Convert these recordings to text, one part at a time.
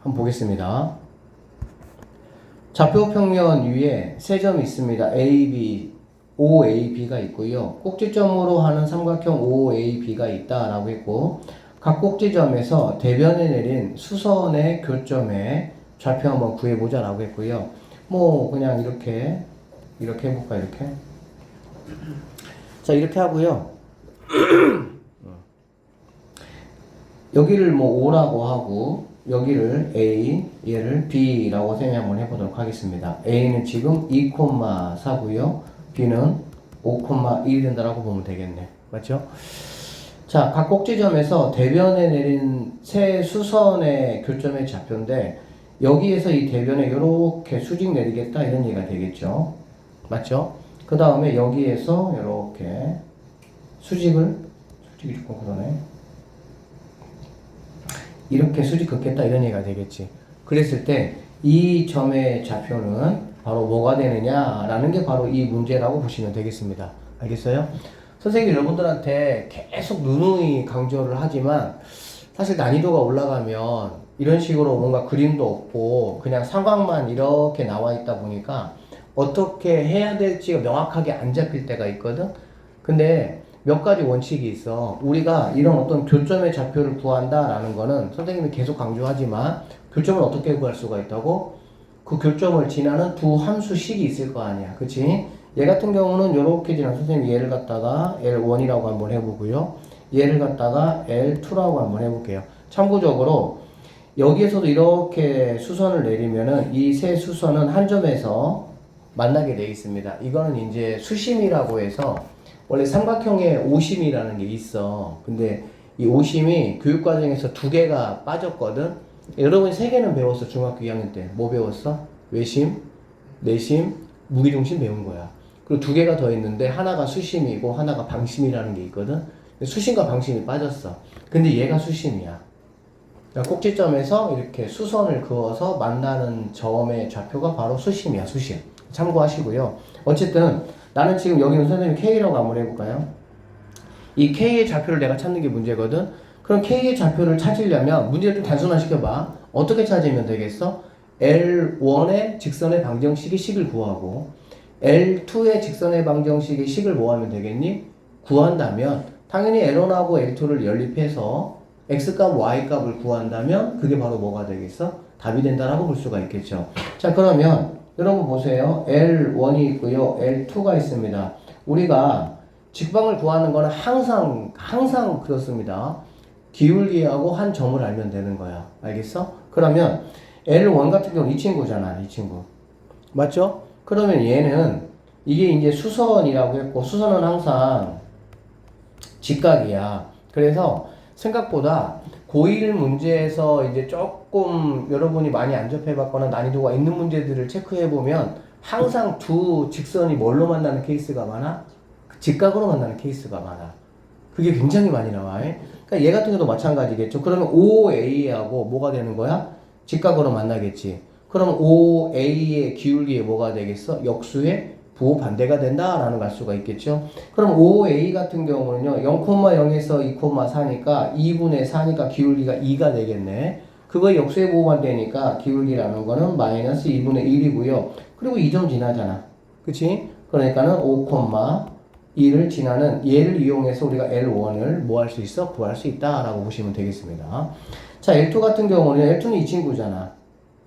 한번 보겠습니다. 좌표 평면 위에 세 점이 있습니다. AB, OAB가 있고요. 꼭지점으로 하는 삼각형 OAB가 있다라고 했고, 각 꼭지점에서 대변에 내린 수선의 교점의 좌표 한번 구해보자라고 했고요. 뭐 그냥 이렇게 해볼까 이렇게. 자 이렇게 하고요. 여기를 뭐 O라고 하고 여기를 A, 얘를 B라고 생각 한번 해보도록 하겠습니다. A는 지금 2,4고요. B는 5,1이 된다라고 보면 되겠네. 맞죠? 자, 각 꼭지점에서 대변에 내린 세 수선의 교점의 좌표인데 여기에서 이 대변에 이렇게 수직 내리겠다 이런 얘기가 되겠죠. 맞죠? 그 다음에 여기에서 이렇게 수직이 조금 그러네. 이렇게 수직 긋겠다 이런 얘기가 되겠지. 그랬을 때 이 점의 좌표는 바로 뭐가 되느냐라는 게 바로 이 문제라고 보시면 되겠습니다. 알겠어요? 선생님이 여러분들한테 계속 누누이 강조를 하지만 사실 난이도가 올라가면 이런 식으로 뭔가 그림도 없고 그냥 삼각만 이렇게 나와 있다 보니까 어떻게 해야 될지가 명확하게 안 잡힐 때가 있거든. 근데 몇 가지 원칙이 있어. 우리가 이런 어떤 교점의 좌표를 구한다라는 거는 선생님이 계속 강조하지만 교점을 어떻게 구할 수가 있다고? 그 교점을 지나는 두 함수식이 있을 거 아니야. 그치? 얘 같은 경우는 요렇게 지나 선생님 얘를 갖다가 L1이라고 한번 해보고요. 얘를 갖다가 L2라고 한번 해볼게요. 참고적으로 여기에서도 이렇게 수선을 내리면은 이 세 수선은 한 점에서 만나게 되어 있습니다. 이거는 이제 수심이라고 해서 원래 삼각형에 오심이라는 게 있어. 근데 이 오심이 교육과정에서 두 개가 빠졌거든. 여러분이 세 개는 배웠어. 중학교 2학년 때. 뭐 배웠어? 외심, 내심, 무기중심 배운 거야. 그리고 두 개가 더 있는데 하나가 수심이고 하나가 방심이라는 게 있거든. 수심과 방심이 빠졌어. 근데 얘가 수심이야. 그러니까 꼭지점에서 이렇게 수선을 그어서 만나는 점의 좌표가 바로 수심이야. 수심. 참고하시고요. 어쨌든 나는 지금 여기는 선생님 K라고 한번 해볼까요? 이 K의 좌표를 내가 찾는 게 문제거든. 그럼 K의 좌표를 찾으려면 문제를 좀 단순화시켜봐. 어떻게 찾으면 되겠어? L1의 직선의 방정식의 식을 구하고 L2의 직선의 방정식의 식을 뭐 하면 되겠니? 구한다면 당연히 L1하고 L2를 연립해서 X값, Y값을 구한다면 그게 바로 뭐가 되겠어? 답이 된다라고 볼 수가 있겠죠. 자 그러면 여러분 보세요. L1이 있고요. L2가 있습니다. 우리가 직방을 구하는 거는 항상 그렇습니다. 기울기하고 한 점을 알면 되는 거야. 알겠어? 그러면 L1 같은 경우는 이 친구잖아. 이 친구. 맞죠? 그러면 얘는 이게 이제 수선이라고 했고 수선은 항상 직각이야. 그래서 생각보다 고1 문제에서 이제 조금 여러분이 많이 안 접해봤거나 난이도가 있는 문제들을 체크해보면 항상 두 직선이 뭘로 만나는 케이스가 많아? 직각으로 만나는 케이스가 많아. 그게 굉장히 많이 나와. 그러니까 얘 같은 경우도 마찬가지겠죠. 그러면 OA하고 뭐가 되는 거야? 직각으로 만나겠지. 그럼 OA의 기울기에 뭐가 되겠어? 역수의 부호 반대가 된다라는 걸 알 수가 있겠죠. 그럼 OA 같은 경우는요 0,0에서 2,4니까 2분의 4니까 기울기가 2가 되겠네. 그거 역수의 부호 반대니까 기울기라는 거는 마이너스 2분의 1이고요. 그리고 2점 지나잖아. 그치? 그러니까는 5,2를 지나는 얘를 이용해서 우리가 L1을 뭐 할 수 있어? 구할 수 있다라고 보시면 되겠습니다. 자 L2 같은 경우는 L2는 이 친구잖아.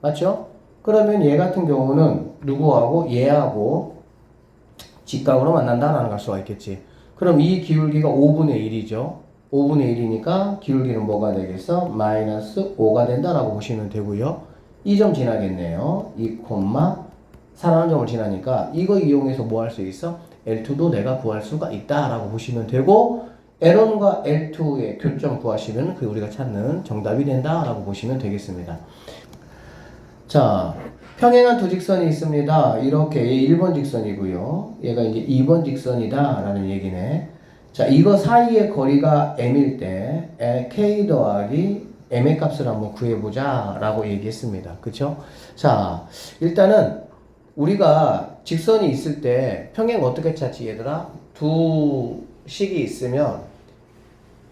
맞죠? 그러면 얘 같은 경우는 누구하고 얘하고 직각으로 만난다라는 걸 수가 있겠지. 그럼 이 기울기가 5분의 1이죠. 5분의 1이니까 기울기는 뭐가 되겠어? 마이너스 5가 된다라고 보시면 되고요. 2점 지나겠네요. 2,4라는 점을 지나니까 이거 이용해서 뭐 할 수 있어? L2도 내가 구할 수가 있다라고 보시면 되고 L1과 L2의 교점 구하시면 그게 우리가 찾는 정답이 된다라고 보시면 되겠습니다. 자, 평행한 두 직선이 있습니다. 이렇게 얘 1번 직선이고요. 얘가 이제 2번 직선이다 라는 얘기네. 자, 이거 사이의 거리가 m일 때 k 더하기 m의 값을 한번 구해보자 라고 얘기했습니다. 그쵸? 자, 일단은 우리가 직선이 있을 때 평행 어떻게 찾지 얘들아? 두 식이 있으면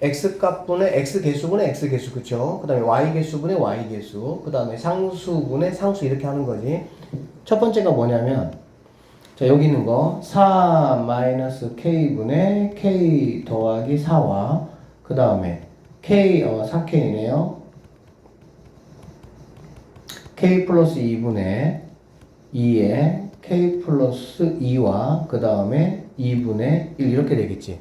x 값분의 x 개수분의 x 개수, 그쵸? 그 다음에 y 개수분의 y 개수, 그 다음에 상수분의 상수, 이렇게 하는 거지. 첫 번째가 뭐냐면, 자, 여기 있는 거 4-k분의 k 더하기 4와 그 다음에 k 4k네요. k 플러스 2분의 2에 k 플러스 2와 그 다음에 2분의 1 이렇게 되겠지.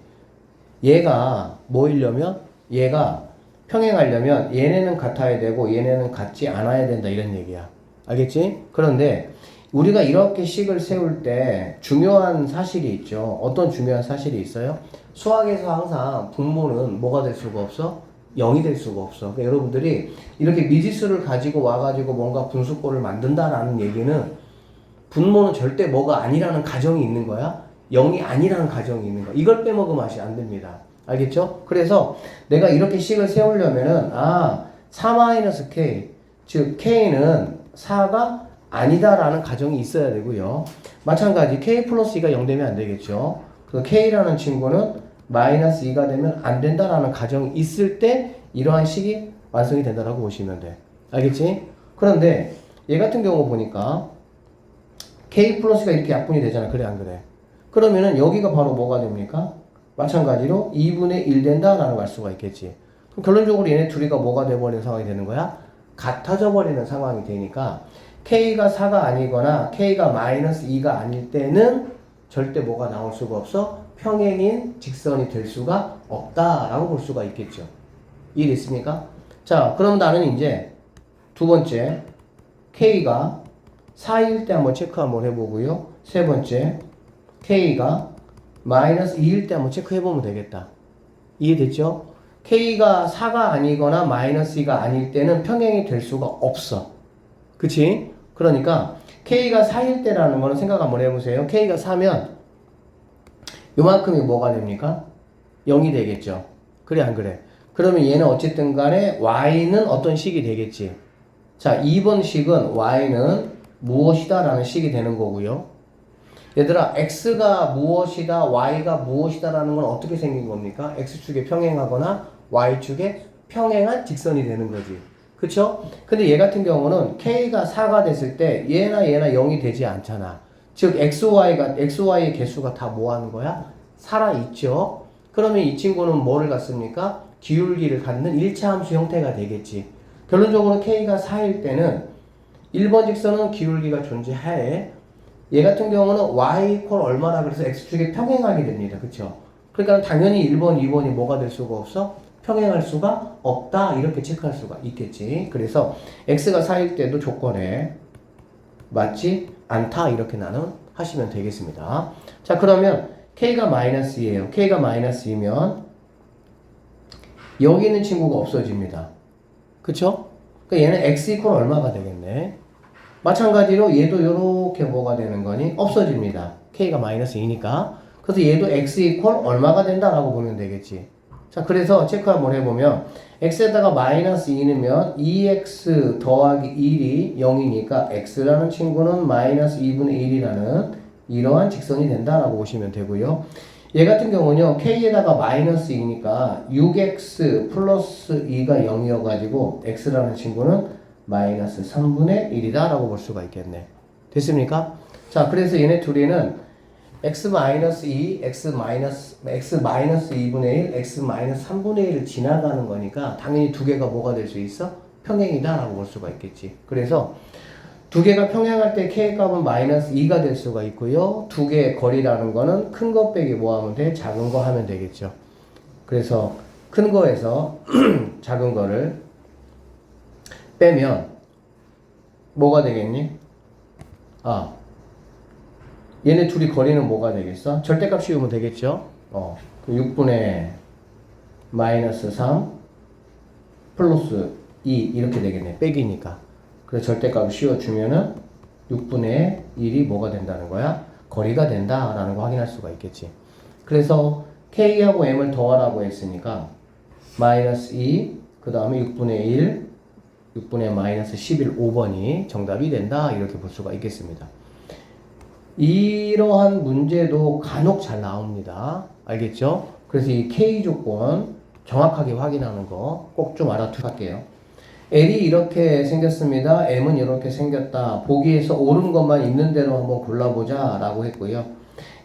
얘가 뭐이려면 얘가 평행하려면 얘네는 같아야 되고 얘네는 같지 않아야 된다, 이런 얘기야. 알겠지? 그런데 우리가 이렇게 식을 세울 때 중요한 사실이 있죠. 어떤 중요한 사실이 있어요? 수학에서 항상 분모는 뭐가 될 수가 없어? 0이 될 수가 없어. 그러니까 여러분들이 이렇게 미지수를 가지고 와가지고 뭔가 분수꼴을 만든다라는 얘기는 분모는 절대 뭐가 아니라는 가정이 있는 거야. 0이 아니라는 가정이 있는 거야. 이걸 빼먹으면 안 됩니다. 알겠죠? 그래서 내가 이렇게 식을 세우려면은 4-k, 즉 k는 4가 아니다라는 가정이 있어야 되고요. 마찬가지 k 플러스 2가 0 되면 안 되겠죠. 그래서 k라는 친구는 마이너스 2가 되면 안 된다라는 가정이 있을 때 이러한 식이 완성이 된다라고 보시면 돼. 알겠지? 그런데 얘 같은 경우 보니까 k 플러스가 이렇게 약분이 되잖아. 그래 안 그래? 그러면은 여기가 바로 뭐가 됩니까? 마찬가지로 2분의 1 된다라는 걸 알 수가 있겠지. 그럼 결론적으로 얘네 둘이가 뭐가 돼버리는 상황이 되는 거야? 같아져 버리는 상황이 되니까 k가 4가 아니거나 k가 마이너스 2가 아닐 때는 절대 뭐가 나올 수가 없어? 평행인 직선이 될 수가 없다라고 볼 수가 있겠죠. 이해됐습니까? 자, 그럼 나는 이제 두 번째 k가 4일 때 한번 체크 한번 해보고요. 세 번째 k가 마이너스 2일 때 한번 체크해보면 되겠다. 이해됐죠? k가 4가 아니거나 마이너스 2가 아닐 때는 평행이 될 수가 없어. 그치? 그러니까 k가 4일 때라는 거는 생각 한번 해보세요. k가 4면 요만큼이 뭐가 됩니까? 0이 되겠죠. 그래 안 그래? 그러면 얘는 어쨌든 간에 y는 어떤 식이 되겠지. 자, 2번 식은 y는 무엇이다 라는 식이 되는 거고요. 얘들아, x가 무엇이다, y가 무엇이다 라는 건 어떻게 생긴 겁니까? x축에 평행하거나 y축에 평행한 직선이 되는 거지. 그쵸? 근데 얘 같은 경우는 k가 4가 됐을 때 얘나 0이 되지 않잖아. 즉 xy의 개수가 다 뭐 하는 거야? 살아있죠? 그러면 이 친구는 뭐를 갖습니까? 기울기를 갖는 1차 함수 형태가 되겠지. 결론적으로 k가 4일 때는 1번 직선은 기울기가 존재하에 얘 같은 경우는 y 이퀄 얼마나 그래서 x축에 평행하게 됩니다. 그쵸? 그러니까 당연히 1번, 2번이 뭐가 될 수가 없어? 평행할 수가 없다. 이렇게 체크할 수가 있겠지. 그래서 x가 4일 때도 조건에 맞지 않다. 이렇게 나는 하시면 되겠습니다. 자, 그러면 k가 마이너스예요. k가 마이너스이면 여기 있는 친구가 없어집니다. 그쵸? 그러니까 얘는 x 이퀄 얼마가 되겠네. 마찬가지로 얘도 이렇게 뭐가 되는 거니? 없어집니다. k가 마이너스 2니까. 그래서 얘도 x 이퀄 얼마가 된다라고 보면 되겠지. 자, 그래서 체크 한번 해보면 x에다가 마이너스 2 넣으면 2x 더하기 1이 0이니까 x라는 친구는 마이너스 2분의 1이라는 이러한 직선이 된다라고 보시면 되고요. 얘 같은 경우는요, k에다가 마이너스 2니까 6x 플러스 2가 0이어가지고 x라는 친구는 마이너스 3분의 1이다 라고 볼 수가 있겠네. 됐습니까? 자, 그래서 얘네 둘이는 x 마이너스 2, x 마이너스 2분의 1, x 마이너스 3분의 1을 지나가는 거니까 당연히 두 개가 뭐가 될 수 있어? 평행이다 라고 볼 수가 있겠지. 그래서 두 개가 평행할 때 k 값은 마이너스 2가 될 수가 있고요. 두 개의 거리라는 거는 큰 거 빼기 뭐 하면 돼? 작은 거 하면 되겠죠. 그래서 큰 거에서 작은 거를 빼면 뭐가 되겠니? 얘네 둘이 거리는 뭐가 되겠어? 절대값 씌우면 되겠죠? 6분의 마이너스 3 플러스 2 이렇게 되겠네. 빼기니까. 그래서 절대값을 씌워주면은 6분의 1이 뭐가 된다는 거야? 거리가 된다라는 거 확인할 수가 있겠지. 그래서 k하고 m을 더하라고 했으니까 마이너스 2, 그 다음에 6분의 1, 6분의 마이너스 11, 5번이 정답이 된다. 이렇게 볼 수가 있겠습니다. 이러한 문제도 간혹 잘 나옵니다. 알겠죠? 그래서 이 K 조건, 정확하게 확인하는 거 꼭 좀 알아두게요. L이 이렇게 생겼습니다. M은 이렇게 생겼다. 보기에서 옳은 것만 있는 대로 한번 골라보자 라고 했고요.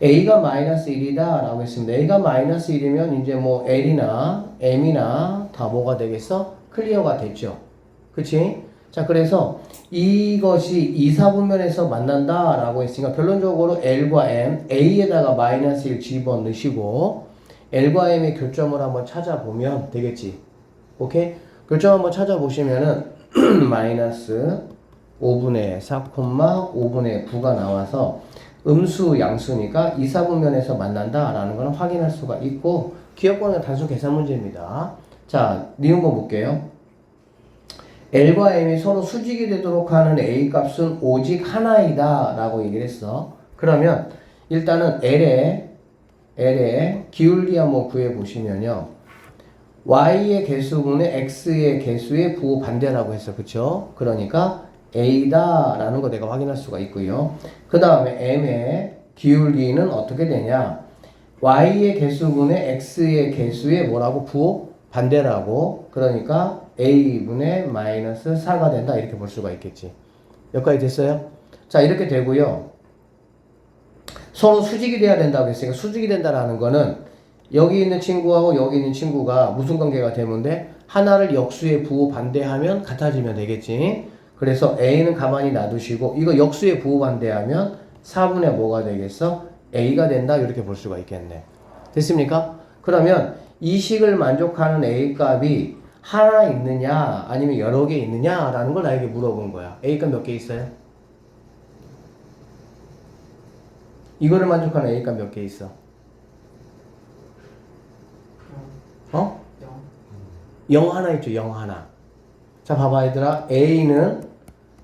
A가 마이너스 1이다 라고 했습니다. A가 마이너스 1이면 이제 뭐 L이나 M이나 다 뭐가 되겠어? 클리어가 됐죠. 그치? 자, 그래서 이것이 2, 4분면에서 만난다 라고 했으니까 결론적으로 L과 M, A에다가 마이너스 1 집어넣으시고 L과 M의 교점을 한번 찾아보면 되겠지. 오케이? 교점 한번 찾아보시면은 마이너스 5분의 4, 5분의 9가 나와서 음수, 양수니까 2, 4분면에서 만난다 라는 걸 확인할 수가 있고 기억과는 단순 계산 문제입니다. 자, 니은 거 볼게요. L과 M이 서로 수직이 되도록 하는 A 값은 오직 하나이다 라고 얘기를 했어. 그러면 일단은 L의 기울기 한번 구해 보시면요. Y의 개수분의 X의 개수의 부호 반대라고 했어. 그쵸? 그러니까 A다 라는 거 내가 확인할 수가 있고요. 그 다음에 M의 기울기는 어떻게 되냐? Y의 개수분의 X의 개수의 뭐라고? 부호 반대라고. 그러니까 A분의 마이너스 4가 된다. 이렇게 볼 수가 있겠지. 여기까지 됐어요? 자, 이렇게 되고요. 서로 수직이 돼야 된다고 했으니까 수직이 된다라는 거는 여기 있는 친구하고 여기 있는 친구가 무슨 관계가 되면 돼? 하나를 역수의 부호 반대하면 같아지면 되겠지. 그래서 A는 가만히 놔두시고 이거 역수의 부호 반대하면 4분의 뭐가 되겠어? A가 된다. 이렇게 볼 수가 있겠네. 됐습니까? 그러면 이 식을 만족하는 A 값이 하나 있느냐 아니면 여러 개 있느냐 라는 걸 나에게 물어본 거야. A 값 몇 개 있어요? 이거를 만족하는 A 값 몇 개 있어? 어? 0 하나 있죠. 0 하나. 자, 봐봐 얘들아. A는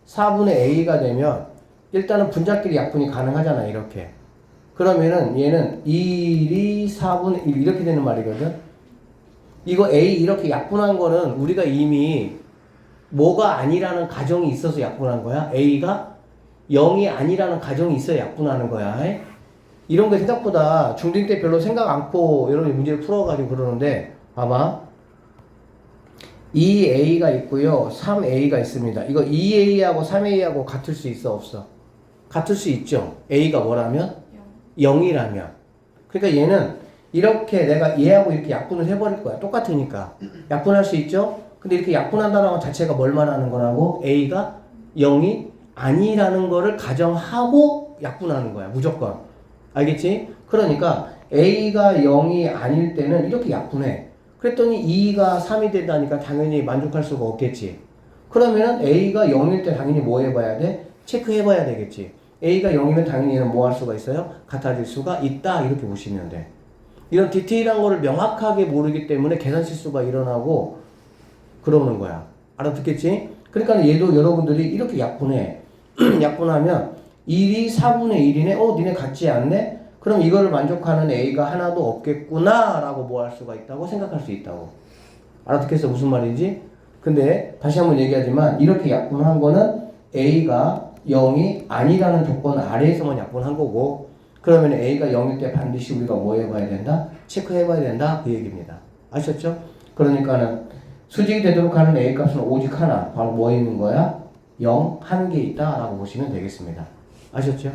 4분의 A가 되면 일단은 분자끼리 약분이 가능하잖아. 이렇게. 그러면은 얘는 1이 4분의 1 이렇게 되는 말이거든. 이거 A 이렇게 약분한 거는 우리가 이미 뭐가 아니라는 가정이 있어서 약분한 거야. A가 0이 아니라는 가정이 있어야 약분하는 거야. 이런 게 생각보다 중딩 때 별로 생각 않고 여러분이 문제를 풀어가지고 그러는데 봐봐. 2A가 있고요. 3A가 있습니다. 이거 2A하고 3A하고 같을 수 있어 없어? 같을 수 있죠. A가 뭐라면? 0이라면. 그러니까 얘는 이렇게 내가 얘하고 이렇게 약분을 해버릴 거야. 똑같으니까. 약분할 수 있죠? 근데 이렇게 약분한다는 것 자체가 뭘 말하는 거라고? A가 0이 아니라는 거를 가정하고 약분하는 거야. 무조건. 알겠지? 그러니까 A가 0이 아닐 때는 이렇게 약분해. 그랬더니 2가 3이 된다니까 당연히 만족할 수가 없겠지. 그러면은 A가 0일 때 당연히 뭐 해봐야 돼? 체크해봐야 되겠지. A가 0이면 당연히 얘는 뭐 할 수가 있어요? 같아질 수가 있다. 이렇게 보시면 돼. 이런 디테일한 거를 명확하게 모르기 때문에 계산 실수가 일어나고 그러는 거야. 알아듣겠지? 그러니까 얘도 여러분들이 이렇게 약분해. 약분하면 1이 4분의 1이네? 니네 같지 않네? 그럼 이거를 만족하는 A가 하나도 없겠구나 라고 뭐 할 수가 있다고 생각할 수 있다고. 알아듣겠어? 무슨 말인지? 근데 다시 한번 얘기하지만 이렇게 약분한 거는 A가 0이 아니라는 조건 아래에서만 약분한 거고 그러면 A가 0일 때 반드시 우리가 뭐 해봐야 된다? 체크해봐야 된다. 그 얘기입니다. 아셨죠? 그러니까는 수직이 되도록 하는 A 값은 오직 하나. 바로 뭐 있는 거야? 0, 한 개 있다 라고 보시면 되겠습니다. 아셨죠?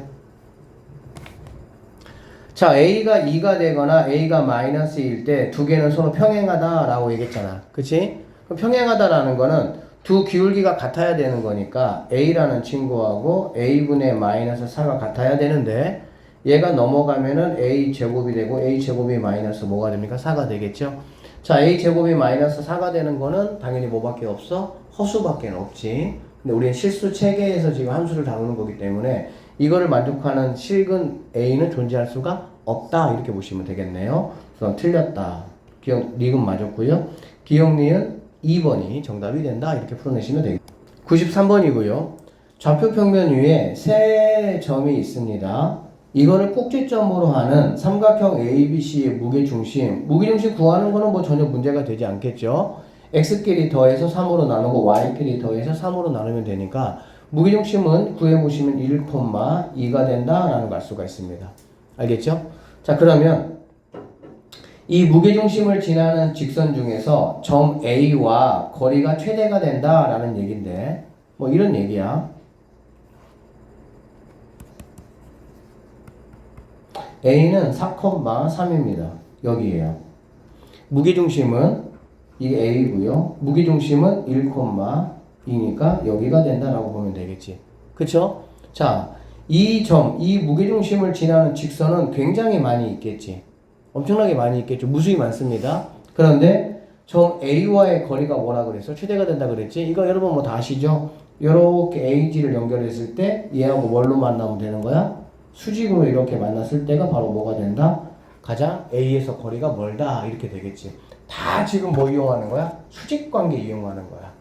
자, A가 2가 되거나 A가 마이너스 1일 때 두 개는 서로 평행하다 라고 얘기했잖아. 그치? 그럼 평행하다라는 거는 두 기울기가 같아야 되는 거니까 A라는 친구하고 A분의 마이너스 4가 같아야 되는데 얘가 넘어가면은 A 제곱이 되고 A 제곱이 마이너스 뭐가 됩니까? 4가 되겠죠? 자, A 제곱이 마이너스 4가 되는 거는 당연히 뭐밖에 없어? 허수밖에 없지. 근데 우리는 실수 체계에서 지금 함수를 다루는 거기 때문에 이거를 만족하는 실근 A는 존재할 수가 없다. 이렇게 보시면 되겠네요. 그럼 틀렸다. 기억, 니은 맞았고요. 기억, 니은 2번이 정답이 된다. 이렇게 풀어내시면 되겠습니다. 93번이고요. 좌표 평면 위에 세 점이 있습니다. 이거를 꼭지점으로 하는 삼각형 ABC의 무게중심 구하는 거는 뭐 전혀 문제가 되지 않겠죠. X끼리 더해서 3으로 나누고 Y끼리 더해서 3으로 나누면 되니까 무게중심은 구해보시면 1,2가 된다라는 걸 알 수가 있습니다. 알겠죠? 자, 그러면 이 무게중심을 지나는 직선 중에서 점 A와 거리가 최대가 된다라는 얘기인데 뭐 이런 얘기야. A는 4,3입니다. 여기에요. 무게중심은 이게 A고요. 무게중심은 1,2니까 여기가 된다라고 보면 되겠지. 그쵸? 자, 이 무게중심을 지나는 직선은 굉장히 많이 있겠지. 엄청나게 많이 있겠죠. 무수히 많습니다. 그런데 점 A와의 거리가 뭐라 그랬어? 최대가 된다 그랬지? 이거 여러분 뭐 다 아시죠? 요렇게 AG를 연결했을 때 얘하고 뭘로 만나면 되는 거야? 수직으로 이렇게 만났을 때가 바로 뭐가 된다? 가장 A에서 거리가 멀다 이렇게 되겠지. 다 지금 뭐 이용하는 거야? 수직 관계 이용하는 거야.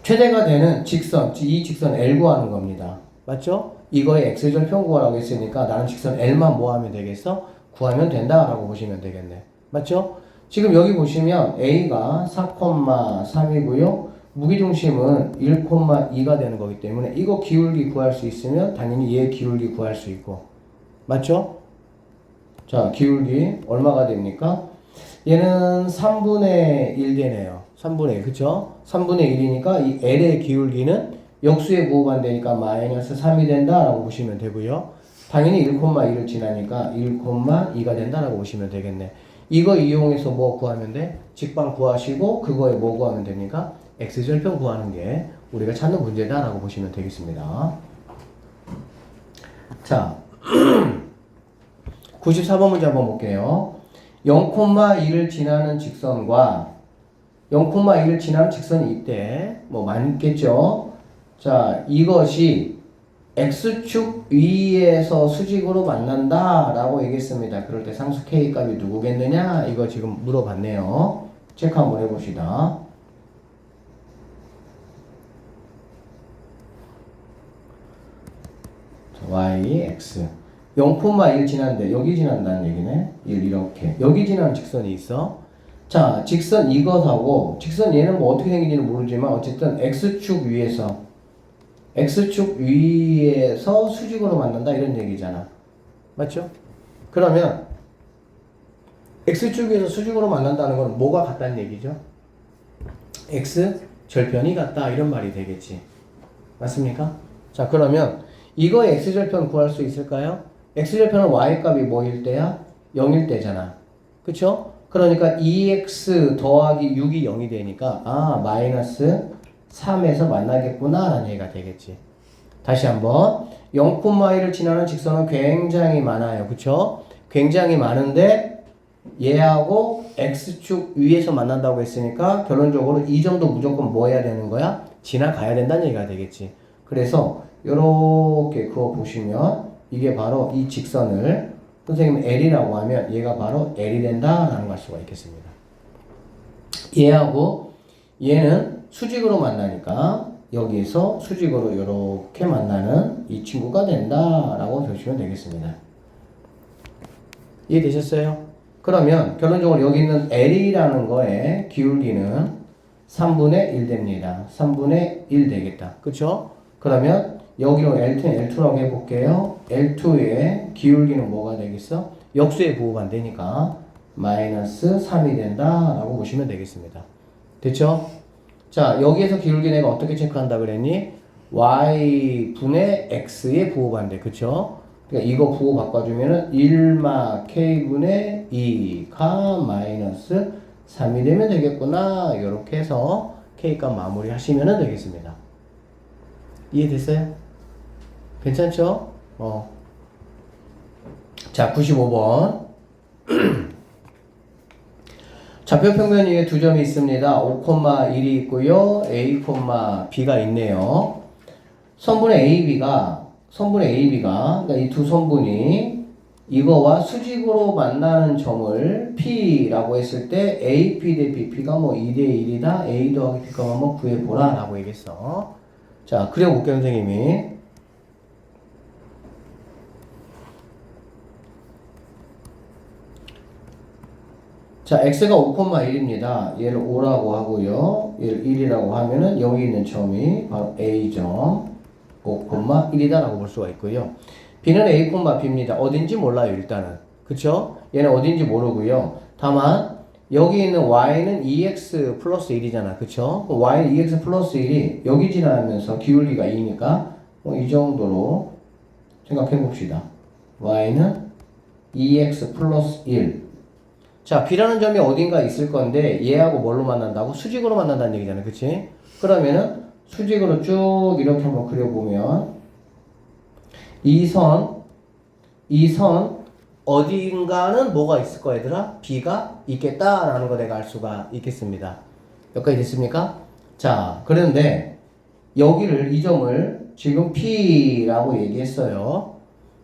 최대가 되는 직선, 이 직선 L 구하는 겁니다. 맞죠? 이거의 x절편 구하라고 했으니까 나는 직선 L만 뭐 하면 되겠어? 구하면 된다라고 보시면 되겠네. 맞죠? 지금 여기 보시면 A가 4,3이고요. 무게중심은 1,2가 되는 거기 때문에 이거 기울기 구할 수 있으면 당연히 얘 기울기 구할 수 있고. 맞죠? 자, 기울기 얼마가 됩니까? 얘는 3분의 1 되네요. 3분의 1, 그쵸? 3분의 1이니까 이 L의 기울기는 역수에 부호반되니까 마이너스 3이 된다라고 보시면 되고요. 당연히 1,2를 지나니까 1,2가 된다라고 보시면 되겠네. 이거 이용해서 뭐 구하면 돼? 직방 구하시고 그거에 뭐 구하면 됩니까? x절편 구하는 게 우리가 찾는 문제다라고 보시면 되겠습니다. 자, 94번 문제 한번 볼게요. 0,1을 지나는 직선과 0,1을 지나는 직선이 있대. 뭐 많겠죠? 자, 이것이 x축 위에서 수직으로 만난다 라고 얘기했습니다. 그럴 때 상수 k 값이 누구겠느냐? 이거 지금 물어봤네요. 체크 한번 해봅시다. y, x 0,1 지난데 여기 지난다는 얘기네. 1 이렇게 여기 지나는 직선이 있어. 자, 직선 이것하고 직선 얘는 뭐 어떻게 생긴지는 모르지만 어쨌든 x축 위에서 수직으로 만난다 이런 얘기잖아. 맞죠? 그러면 x축 위에서 수직으로 만난다는 건 뭐가 같다는 얘기죠? x 절편이 같다 이런 말이 되겠지. 맞습니까? 자, 그러면 이거의 x절편 구할 수 있을까요? x절편은 y값이 뭐일 때야? 0일 때잖아. 그쵸? 그러니까 2x 더하기 6이 0이 되니까 마이너스 3에서 만나겠구나 라는 얘기가 되겠지. 다시 한번 0,1을 지나는 직선은 굉장히 많아요. 그쵸? 굉장히 많은데 얘하고 x축 위에서 만난다고 했으니까 결론적으로 이 정도 무조건 뭐 해야 되는 거야? 지나가야 된다는 얘기가 되겠지. 그래서 요렇게 그어 보시면 이게 바로 이 직선을 선생님 L이라고 하면 얘가 바로 L이 된다라는 걸 알 수가 있겠습니다. 얘하고 얘는 수직으로 만나니까 여기에서 수직으로 이렇게 만나는 이 친구가 된다라고 보시면 되겠습니다. 이해되셨어요? 그러면 결론적으로 여기 있는 L이라는 거에 기울기는 3분의 1 됩니다. 3분의 1 되겠다. 그쵸? 그러면 여기로 L2는 L2라고 해볼게요. L2의 기울기는 뭐가 되겠어? 역수의 부호가 되니까 마이너스 3이 된다라고 보시면 되겠습니다. 됐죠? 자, 여기에서 기울기 내가 어떻게 체크한다 그랬니? y분의 x의 부호반대. 그쵸? 그러니까 이거 부호 바꿔주면은 1마 k분의 2가 마이너스 3이 되면 되겠구나. 이렇게 해서 k값 마무리 하시면 되겠습니다. 이해됐어요? 괜찮죠? 자, 95번. 좌표 평면 위에 두 점이 있습니다. 5,1이 있고요. A, B가 있네요. 선분의 AB가 그러니까 이 두 선분이 이거와 수직으로 만나는 점을 P라고 했을 때 AP 대 BP가 뭐 2대 1이다. A 더하기 B가 뭐 구해보라 라고 얘기했어. 자, 그려볼게요, 선생님이. 자, x가 5,1입니다. 얘를 5라고 하고요. 얘를 1이라고 하면은 여기 있는 점이 바로 A점 5,1이다 라고 볼 수가 있고요. B는 A, B입니다. 어딘지 몰라요, 일단은. 그쵸? 얘는 어딘지 모르고요. 다만 여기 있는 y는 2x 플러스 1이잖아. 그쵸? y는 2x 플러스 1이 여기 지나면서 기울기가 2니까 이 정도로 생각해 봅시다. y는 2x 플러스 1. 자, b라는 점이 어딘가 있을 건데 얘하고 뭘로 만난다고? 수직으로 만난다는 얘기잖아. 그치? 그러면은 수직으로 쭉 이렇게 한번 그려보면 이 선 어딘가는 뭐가 있을 거야, 얘들아? b가 있겠다라는 거 내가 알 수가 있겠습니다. 여기까지 됐습니까? 자, 그런데 여기를 이 점을 지금 P라고 얘기했어요.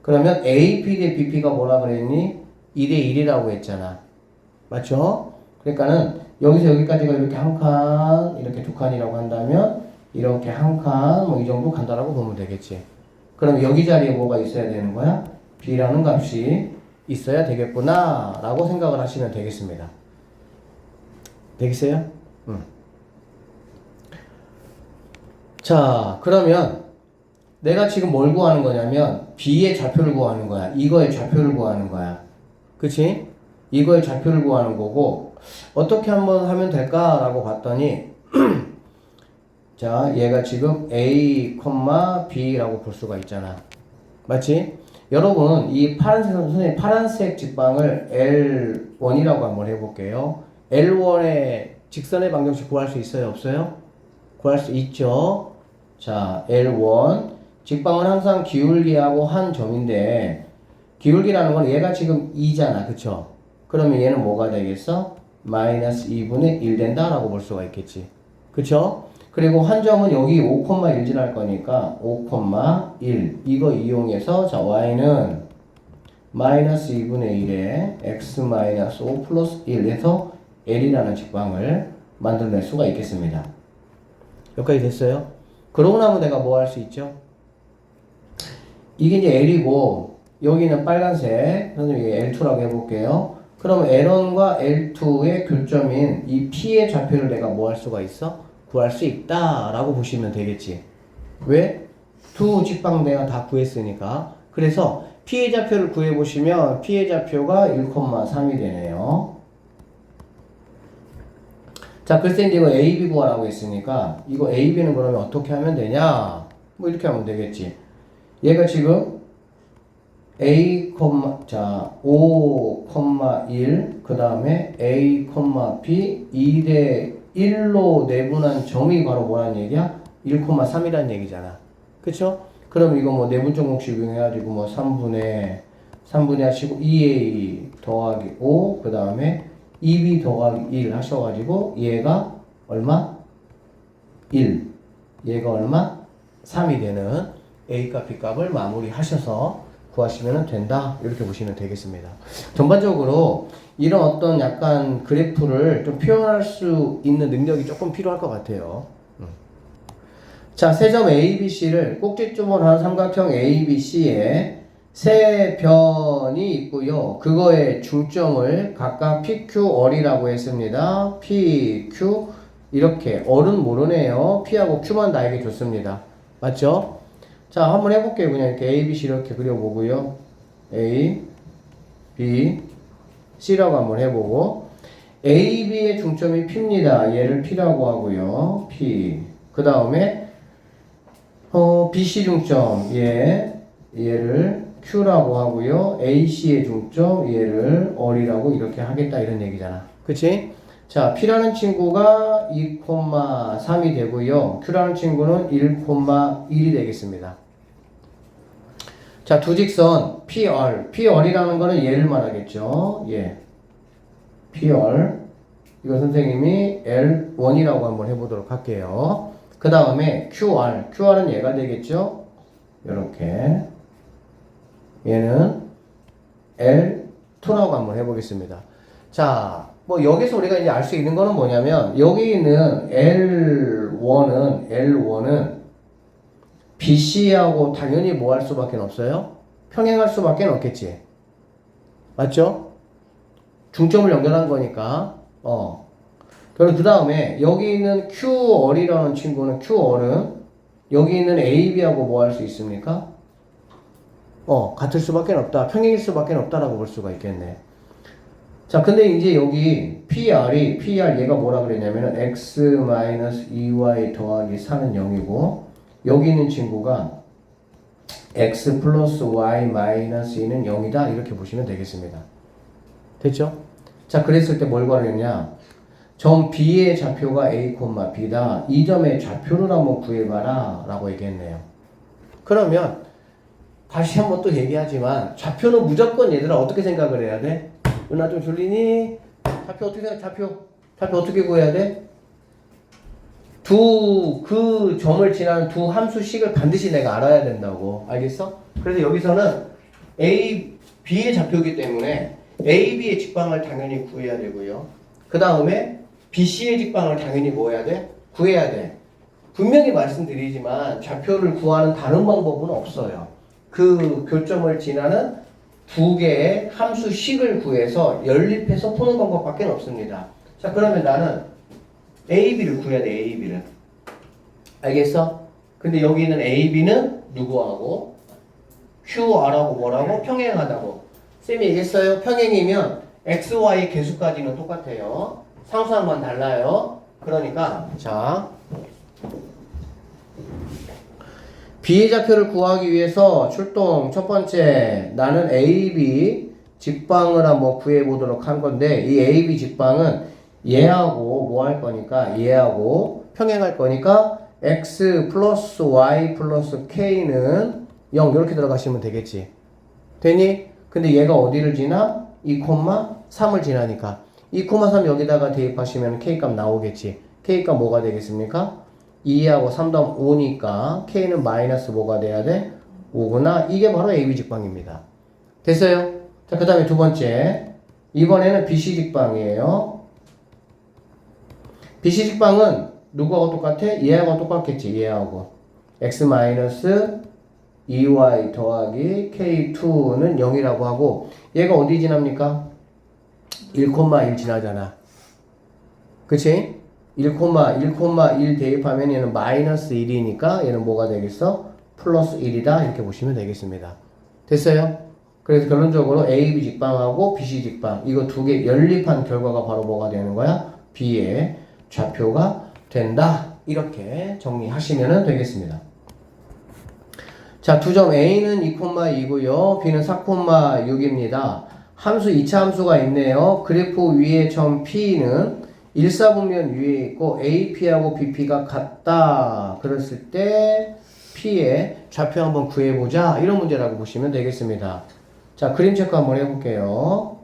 그러면 AP 대 BP가 뭐라 그랬니? 2대 1이라고 했잖아. 맞죠? 그러니까는 여기서 여기까지가 이렇게 한 칸, 이렇게 두 칸이라고 한다면 이렇게 한 칸, 뭐 이 정도 간다라고 보면 되겠지. 그럼 여기 자리에 뭐가 있어야 되는 거야? B라는 값이 있어야 되겠구나 라고 생각을 하시면 되겠습니다. 되겠어요? 자, 그러면 내가 지금 뭘 구하는 거냐면 B의 좌표를 구하는 거야. 이거의 좌표를 구하는 거야. 그치? 이거의 좌표를 구하는 거고 어떻게 한번 하면 될까라고 봤더니 자, 얘가 지금 A, B라고 볼 수가 있잖아. 맞지? 여러분, 이 선생님 파란색 직방을 L1이라고 한번 해볼게요. L1의 직선의 방정식 구할 수 있어요? 없어요? 구할 수 있죠? 자, L1. 직방은 항상 기울기하고 한 점인데, 기울기라는 건 얘가 지금 2잖아. 그쵸? 그러면 얘는 뭐가 되겠어? 마이너스 2분의 1 된다라고 볼 수가 있겠지. 그쵸? 그리고 한 점은 여기 5,1 지날 거니까 5,1 이거 이용해서 자 y는 마이너스 2분의 1에 x 마이너스 5 플러스 1 해서 l이라는 직방을 만들어낼 수가 있겠습니다. 여기까지 됐어요? 그러고 나면 내가 뭐 할 수 있죠? 이게 이제 l이고 여기는 빨간색 선생님 L2라고 해볼게요. 그러면 L1과 L2의 교점인 이 P의 좌표를 내가 뭐 할 수가 있어? 구할 수 있다라고 보시면 되겠지. 왜? 두 직방 내가 다 구했으니까. 그래서 P의 좌표를 구해보시면 P의 좌표가 1,3이 되네요. 자, 글쎄 이제 이거 AB 구하라고 했으니까 이거 AB는 그러면 어떻게 하면 되냐? 뭐 이렇게 하면 되겠지. 얘가 지금 A, 자, 5,1 그 다음에 A, B 2대 1로 내분한 점이 바로 뭐라는 얘기야? 1,3이라는 얘기잖아. 그쵸? 그럼 이거 뭐 내분적 공식 이용해가지고 뭐 3분의 하시고 2A 더하기 5 그 다음에 2B 더하기 1 하셔가지고 얘가 얼마? 1 얘가 얼마? 3이 되는 A값 B값을 마무리 하셔서 구하시면 된다 이렇게 보시면 되겠습니다. 전반적으로 이런 어떤 약간 그래프를 좀 표현할 수 있는 능력이 조금 필요할 것 같아요. 자, 세 점 ABC를 꼭지점으로 한 삼각형 ABC에 세 변이 있고요. 그거의 중점을 각각 PQR이라고 했습니다. PQ 이렇게 R은 모르네요. P하고 Q만 나에게 줬습니다. 맞죠? 자, 한번 해볼게요. 그냥 이렇게 ABC 이렇게 그려보고요. A, B, C라고 한번 해보고 AB의 중점이 P입니다. 얘를 P라고 하고요. P. 그 다음에 BC 중점 얘를 Q라고 하고요. AC의 중점 얘를 R이라고 이렇게 하겠다 이런 얘기잖아. 그치? 자, P라는 친구가 2,3이 되고요. Q라는 친구는 1,1이 되겠습니다. 자, 두 직선 PR이라는 거는 얘를 말하겠죠. 예. PR 이거 선생님이 L1이라고 한번 해보도록 할게요. 그 다음에 QR은 얘가 되겠죠. 이렇게 얘는 L2라고 한번 해보겠습니다. 자, 뭐 여기서 우리가 이제 알 수 있는 거는 뭐냐면 여기 있는 L1은 BC하고 당연히 뭐 할 수밖에 없어요? 평행할 수밖에 없겠지. 맞죠? 중점을 연결한 거니까. 그리고 그 다음에 여기 있는 QR이라는 친구는 QR은 여기 있는 AB하고 뭐 할 수 있습니까? 같을 수밖에 없다. 평행일 수밖에 없다라고 볼 수가 있겠네. 자, 근데 이제 여기 PR 얘가 뭐라 그랬냐면은 x-2y 더하기 4는 0이고, 여기 있는 친구가 x 플러스 y 마이너스 2는 0이다. 이렇게 보시면 되겠습니다. 됐죠? 자, 그랬을 때 뭘 구하느냐? 점 B의 좌표가 A, B다. 이 점의 좌표를 한번 구해봐라. 라고 얘기했네요. 그러면 다시 한번 또 얘기하지만 좌표는 무조건 얘들아 어떻게 생각을 해야 돼? 누나 좀 졸리니? 좌표 어떻게 생각? 좌표 어떻게 구해야 돼? 그 점을 지나는 두 함수식을 반드시 내가 알아야 된다고. 알겠어? 그래서 여기서는 B의 좌표이기 때문에 B의 직방을 당연히 구해야 되고요. 그 다음에 BC의 직방을 당연히 뭐 해야 돼? 구해야 돼. 분명히 말씀드리지만 좌표를 구하는 다른 방법은 없어요. 그 교점을 지나는 두 개의 함수식을 구해서 연립해서 푸는 방법밖에 없습니다. 자, 그러면 나는 AB를 구해야 돼. AB를. 알겠어? 근데 여기 있는 AB는 누구하고? QR하고 뭐라고? 평행하다고. 쌤이 얘기했어요. 평행이면 XY 개수까지는 똑같아요. 상수항만 달라요. 그러니까 자, B의 좌표를 구하기 위해서 출동 첫 번째, 나는 AB 직방을 한번 구해보도록 한 건데, 이 AB 직방은 얘하고 뭐 할 거니까, 얘하고 평행할 거니까 X 플러스 Y 플러스 K는 0 이렇게 들어가시면 되겠지. 되니? 근데 얘가 어디를 지나? 2,3을 지나니까 2,3 여기다가 대입하시면 K값 나오겠지. K값 뭐가 되겠습니까? 2하고 3 더하면 5니까 K는 마이너스 뭐가 돼야 돼? 5구나. 이게 바로 AB 직방입니다. 됐어요? 자, 그 다음에 두 번째. 이번에는 BC 직방이에요. BC 직방은 누구하고 똑같아? 얘하고 똑같겠지. 얘하고. X 마이너스 2y 더하기 K2는 0이라고 하고, 얘가 어디 지납니까? 1,1 지나잖아. 그치? 1,1 대입하면 얘는 마이너스 1이니까 얘는 뭐가 되겠어? 플러스 1이다. 이렇게 보시면 되겠습니다. 됐어요? 그래서 결론적으로 AB 직방하고 BC 직방 이거 두 개 연립한 결과가 바로 뭐가 되는 거야? B의 좌표가 된다. 이렇게 정리하시면 되겠습니다. 자, 두 점 A는 2,2고요. B는 4,6입니다. 함수 2차 함수가 있네요. 그래프 위에 점 P는 일사분면 위에 있고 AP하고 BP가 같다. 그랬을 때 P의 좌표 한번 구해보자. 이런 문제라고 보시면 되겠습니다. 자, 그림 체크 한번 해볼게요.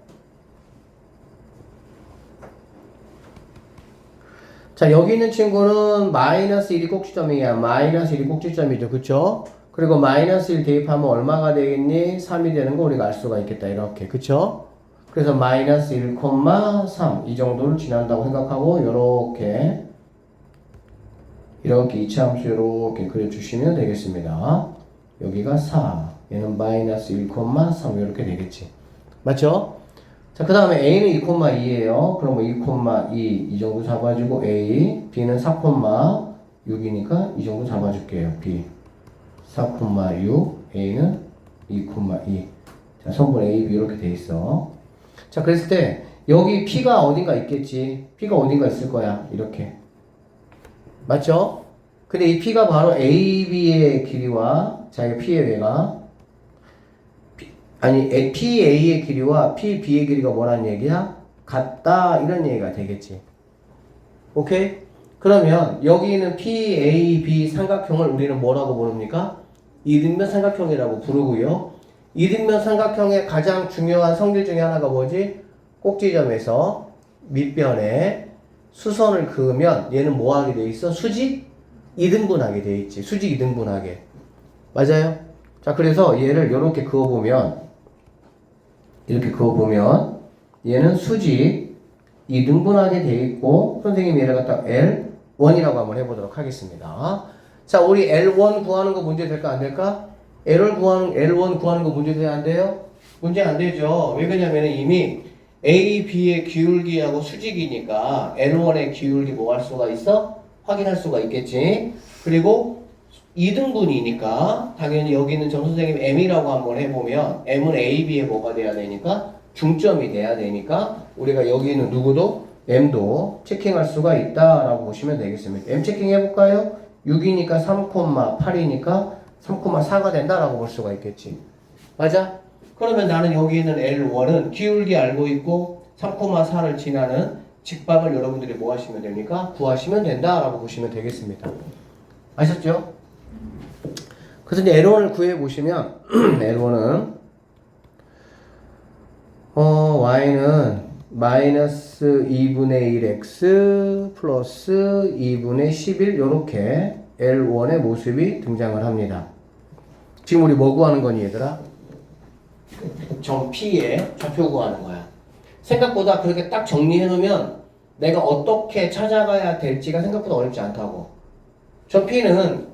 자, 여기 있는 친구는 마이너스 1이 꼭지점이야. 마이너스 1이 꼭지점이죠. 그쵸? 그리고 마이너스 1 대입하면 얼마가 되겠니? 3이 되는 거 우리가 알 수가 있겠다. 이렇게. 그쵸? 그래서 마이너스 1,3 이 정도를 지난다고 생각하고 이렇게 이차함수 이렇게 그려주시면 되겠습니다. 여기가 4 얘는 마이너스 1,3 이렇게 되겠지. 맞죠? 자, 그 다음에 A는 2,2예요. 그럼 2,2 이 정도 잡아주고 A, B는 4,6이니까 이 정도 잡아줄게요. B 4,6 A는 2,2. 자, 선분 A, B 이렇게 돼 있어. 자, 그랬을 때 여기 P가 어딘가 있겠지. P가 어딘가 있을 거야. 이렇게. 맞죠? 근데 이 P가 바로 AB의 길이와 자, P의 외가 PA의 길이와 PB의 길이가 뭐라는 얘기야? 같다. 이런 얘기가 되겠지. 오케이? 그러면 여기 있는 PAB 삼각형을 우리는 뭐라고 부릅니까? 이등변 삼각형이라고 부르고요. 이등변 삼각형의 가장 중요한 성질 중에 하나가 뭐지? 꼭지점에서 밑변에 수선을 그으면 얘는 뭐 하게 돼 있어? 수직 이등분하게 돼 있지. 수직 이등분하게. 맞아요? 자, 그래서 얘를 이렇게 그어보면 얘는 수직 이등분하게 돼 있고 선생님이 얘를 갖다 L1이라고 한번 해보도록 하겠습니다. 자, 우리 L1 구하는 거 문제 될까 안 될까? L1 구하는 거 문제 돼야 안 돼요? 문제 안 되죠. 왜 그러냐면 이미 A, B의 기울기하고 수직이니까 L1의 기울기 뭐 할 수가 있어? 확인할 수가 있겠지. 그리고 2등분이니까 당연히 여기 있는 점 선생님 M이라고 한번 해보면 M은 A, B에 뭐가 돼야 되니까 중점이 돼야 되니까 우리가 여기는 누구도 M도 체킹할 수가 있다라고 보시면 되겠습니다. M 체킹 해볼까요? 6이니까 3,8이니까 3,4가 된다라고 볼 수가 있겠지. 맞아? 그러면 나는 여기 있는 L1은 기울기 알고 있고 3,4를 지나는 직방을 여러분들이 뭐 하시면 됩니까? 구하시면 된다라고 보시면 되겠습니다. 아셨죠? 그래서 이제 L1을 구해보시면 L1은 y는 마이너스 2분의 1x 플러스 2분의 11 요렇게 L1의 모습이 등장을 합니다. 지금 우리 뭐 구하는 거니 얘들아? 점 P의 좌표 구하는 거야. 생각보다 그렇게 딱 정리해 놓으면 내가 어떻게 찾아가야 될지가 생각보다 어렵지 않다고. 점 P는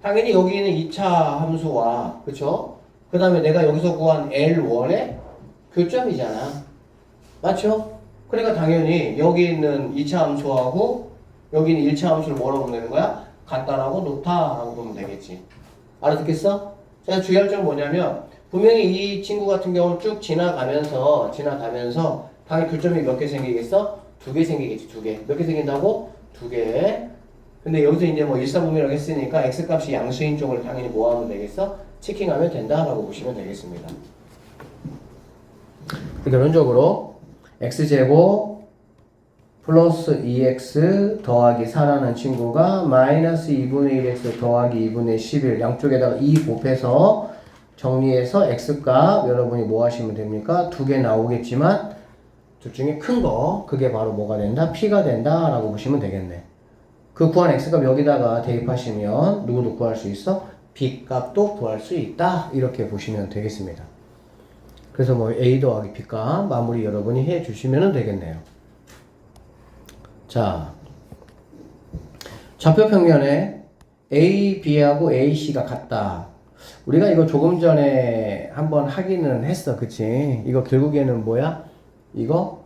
당연히 여기 있는 2차 함수와 그쵸? 그 다음에 내가 여기서 구한 L1의 교점이잖아. 맞죠? 그러니까 당연히 여기 있는 2차 함수하고 여기 있는 1차 함수를 뭐라고 보내는 거야? 같다라고 놓다라고 보면 되겠지. 알아듣겠어? 제가 주의할 점은 뭐냐면 분명히 이 친구 같은 경우는 쭉 지나가면서 당연히 교점이 몇 개 생기겠어? 2개 생기겠지. 2개. 몇 개 생긴다고? 2개. 근데 여기서 이제 뭐 일사분면이라고 했으니까 x값이 양수인 쪽을 당연히 뭐 하면 되겠어? 체킹하면 된다라고 보시면 되겠습니다. 결론적으로 x제곱 플러스 2x 더하기 4라는 친구가 마이너스 2분의 1x 더하기 2분의 11 양쪽에다가 2 곱해서 정리해서 x값 여러분이 뭐 하시면 됩니까? 2개 나오겠지만 둘 중에 큰 거 그게 바로 뭐가 된다? p가 된다 라고 보시면 되겠네. 그 구한 x값 여기다가 대입하시면 누구도 구할 수 있어? b값도 구할 수 있다 이렇게 보시면 되겠습니다. 그래서 뭐 a 더하기 b값 마무리 여러분이 해 주시면 되겠네요. 자, 좌표 평면에 a, b하고 a, c가 같다. 우리가 이거 조금 전에 한번 하기는 했어. 그치? 이거 결국에는 뭐야? 이거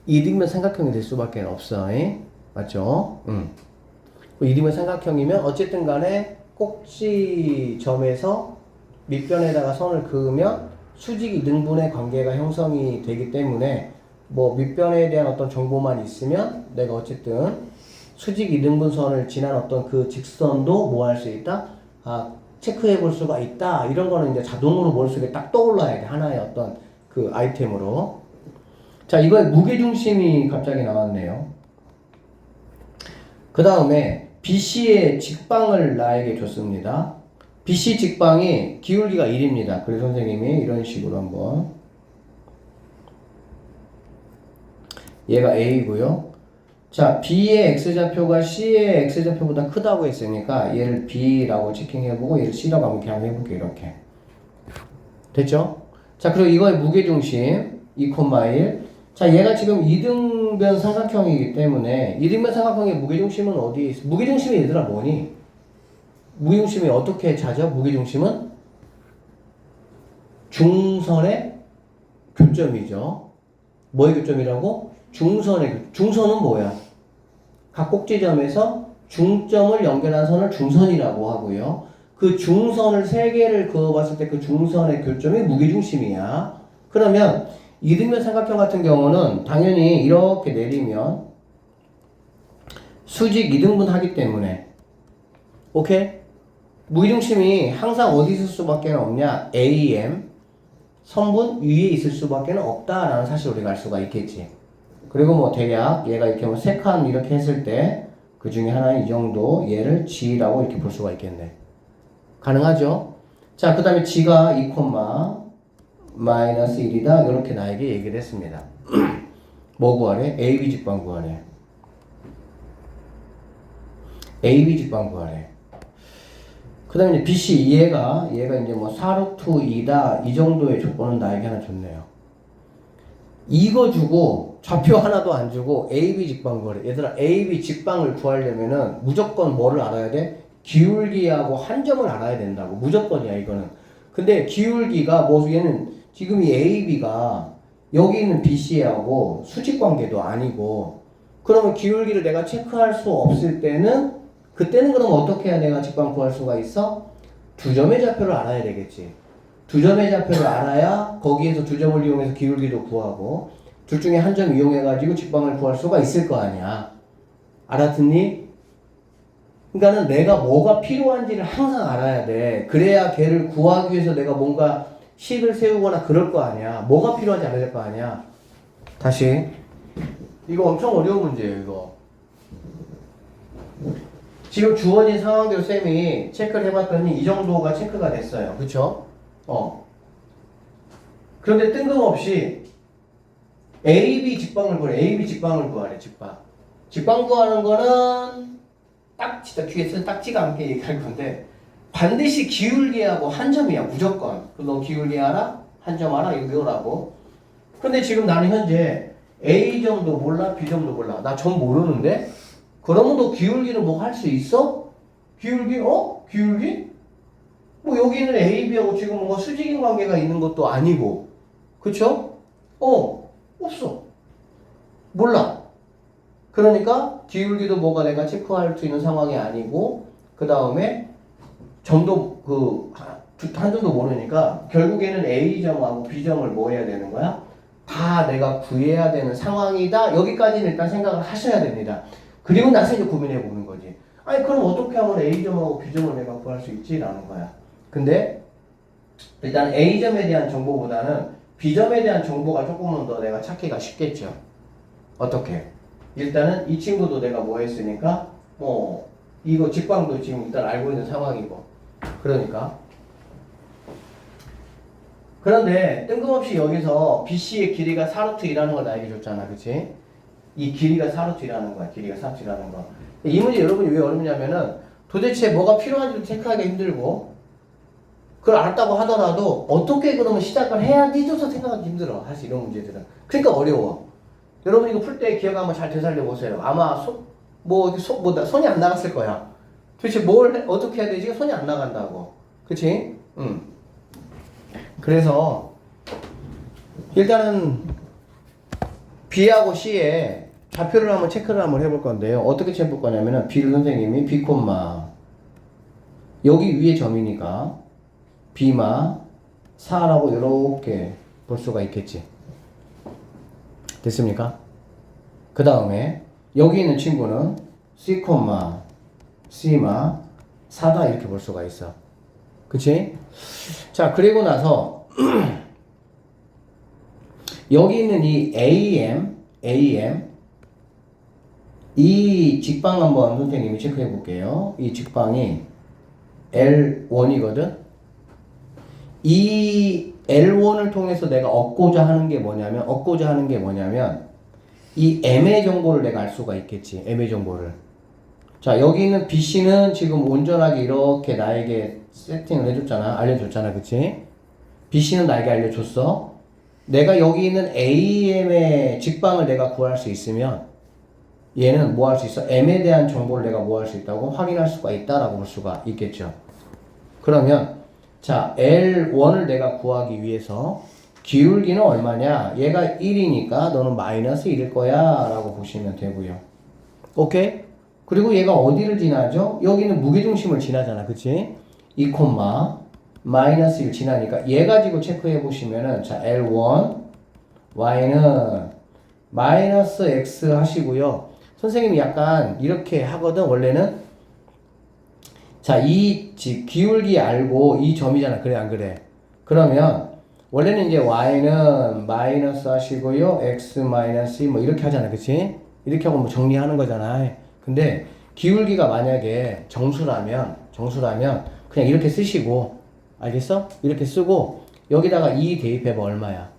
이등변 삼각형이 될 수밖에 없어. 맞죠? 이등변 삼각형이면 어쨌든 간에 꼭지점에서 밑변에다가 선을 그으면 수직 이등분의 관계가 형성이 되기 때문에 뭐 밑변에 대한 어떤 정보만 있으면 내가 어쨌든 수직 이등분선을 지난 어떤 그 직선도 뭐 할 수 있다? 체크해 볼 수가 있다. 이런 거는 이제 자동으로 머릿속에 딱 떠올라야 돼. 하나의 어떤 그 아이템으로. 자, 이거의 무게중심이 갑자기 나왔네요. 그 다음에 BC의 직방을 나에게 줬습니다. BC 직방이 기울기가 1입니다. 그래서 선생님이 이런 식으로 한번 얘가 A고요. 자, B의 X좌표가 C의 X좌표보다 크다고 했으니까 얘를 B라고 체킹해보고 얘를 C라고 한번 그냥 해볼게요. 이렇게. 됐죠? 자, 그리고 이거의 무게중심 2,1. 자, 얘가 지금 이등변 삼각형이기 때문에 이등변 삼각형의 무게중심은 어디에 있어? 무게중심이 얘들아 뭐니? 무게중심이 어떻게 찾아? 무게중심은 중선의 교점이죠. 뭐의 교점이라고? 중선은 뭐야? 각 꼭지점에서 중점을 연결한 선을 중선이라고 하고요. 그 중선을 3개를 그어봤을 때 그 중선의 교점이 무게중심이야. 그러면 이등변 삼각형 같은 경우는 당연히 이렇게 내리면 수직 이등분 하기 때문에 오케이? 무게중심이 항상 어디 있을 수밖에 없냐? AM 선분 위에 있을 수밖에 없다라는 사실을 우리가 알 수가 있겠지. 그리고 뭐 대략 얘가 이렇게 뭐 3칸 이렇게 했을 때 그 중에 하나는 이 정도 얘를 G라고 이렇게 볼 수가 있겠네. 가능하죠? 자, 그 다음에 G가 2, 마이너스 1이다. 이렇게 나에게 얘기를 했습니다. 뭐 구하래? AB 직방 구하래. AB 직방 구하래. 그 다음에 이제 BC, 얘가 이제 뭐 4루트 2다. 이 정도의 조건은 나에게 하나 줬네요. 이거 주고 좌표 하나도 안 주고 AB 직방 구하래. 얘들아, AB 직방을 구하려면은 무조건 뭐를 알아야 돼? 기울기하고 한 점을 알아야 된다고. 무조건이야, 이거는. 근데 기울기가 뭐 얘는 지금 이 AB가 여기 있는 BC하고 수직 관계도 아니고 그러면 기울기를 내가 체크할 수 없을 때는 그때는 그럼 어떻게 해야 내가 직방 구할 수가 있어? 두 점의 좌표를 알아야 되겠지. 두 점의 좌표를 알아야 거기에서 두 점을 이용해서 기울기도 구하고 둘 중에 한 점 이용해가지고 직방을 구할 수가 있을 거 아니야. 알았니? 그러니까는 내가 뭐가 필요한지를 항상 알아야 돼. 그래야 걔를 구하기 위해서 내가 뭔가 식을 세우거나 그럴 거 아니야. 뭐가 필요한지 알아야 될 거 아니야. 다시. 이거 엄청 어려운 문제예요, 이거. 지금 주어진 상황대로 쌤이 체크를 해봤더니 이 정도가 체크가 됐어요. 그쵸? 그런데 뜬금없이 AB 직방을 구하래. AB 직방을 구하래, 직방. 직방 구하는 거는 딱 진짜 뒤에서 딱지가 않게 얘기할 건데 반드시 기울기하고 한 점이야, 무조건. 그럼 너 기울기 알아? 한 점 알아? 이거 외우라고. 근데 지금 나는 현재 A점도 몰라, B점도 몰라. 나 점 모르는데? 그러면 너 기울기는 뭐 할 수 있어? 기울기? 기울기? 뭐 여기는 A, B하고 지금 뭔가 수직인 관계가 있는 것도 아니고. 그쵸? 없어. 몰라. 그러니까 기울기도 뭐가 내가 체크할 수 있는 상황이 아니고 그 다음에 점도 한 점도 모르니까 결국에는 A점하고 B점을 뭐 해야 되는 거야? 다 내가 구해야 되는 상황이다. 여기까지는 일단 생각을 하셔야 됩니다. 그리고 나서 이제 고민해 보는 거지. 아니 그럼 어떻게 하면 A점하고 B점을 내가 구할 수 있지? 라는 거야. 근데 일단 A점에 대한 정보보다는 B점에 대한 정보가 조금은 더 내가 찾기가 쉽겠죠. 어떻게? 일단은 이 친구도 내가 뭐 했으니까 이거 직방도 지금 일단 알고 있는 상황이고 그러니까 그런데 뜬금없이 여기서 BC의 길이가 4루트 2라는 걸 나에게 줬잖아. 그치? 이 길이가 4루트 2라는 거야. 길이가 4루트 2라는 거. 이 문제 여러분이 왜 어렵냐면은 도대체 뭐가 필요한지도 체크하기 힘들고 그걸 알았다고 하더라도 어떻게 그러면 시작을 해야지 줘서 생각하기 힘들어. 사실 이런 문제들은. 그러니까 어려워. 여러분 이거 풀 때 기억 한번 잘 되살려 보세요. 아마 손이 안 나갔을 거야. 도대체 어떻게 해야 되지? 손이 안 나간다고. 그치? 그래서 일단은 B하고 C에 좌표를 한번 체크를 한번 해볼 건데요. 어떻게 체크할 거냐면은 B를 선생님이 B, 여기 위에 점이니까 B마 4라고 이렇게 볼 수가 있겠지. 됐습니까? 그 다음에 여기 있는 친구는 C, C마 4다 이렇게 볼 수가 있어. 그치? 자, 그리고 나서 여기 있는 이 AM 이 직방 한번 선생님이 체크해 볼게요. 이 직방이 L1이거든. 이 L1을 통해서 내가 얻고자 하는 게 뭐냐면 이 M의 정보를 내가 알 수가 있겠지. M의 정보를. 자, 여기 있는 BC는 지금 온전하게 이렇게 나에게 세팅을 해줬잖아. 알려줬잖아. 그치? BC는 나에게 알려줬어. 내가 여기 있는 AM의 직방을 내가 구할 수 있으면 얘는 뭐 할 수 있어? M에 대한 정보를 내가 뭐 할 수 있다고? 확인할 수가 있다라고 볼 수가 있겠죠. 그러면 자, L1을 내가 구하기 위해서 기울기는 얼마냐? 얘가 1이니까 너는 마이너스 1일 거야 라고 보시면 되고요. 오케이? 그리고 얘가 어디를 지나죠? 여기는 무게중심을 지나잖아. 그치? 2, 마이너스 1 지나니까 얘 가지고 체크해 보시면은 자, L1 Y는 마이너스 X 하시고요. 선생님이 약간 이렇게 하거든. 원래는 자, 이 기울기 알고 이 점이잖아. 그래 안 그래? 그러면 원래는 이제 Y는 마이너스 하시고요. X 마이너스 뭐 이렇게 하잖아. 그치? 이렇게 하고 뭐 정리하는 거잖아. 근데 기울기가 만약에 정수라면 그냥 이렇게 쓰시고 알겠어? 이렇게 쓰고 여기다가 2 대입해봐. 얼마야?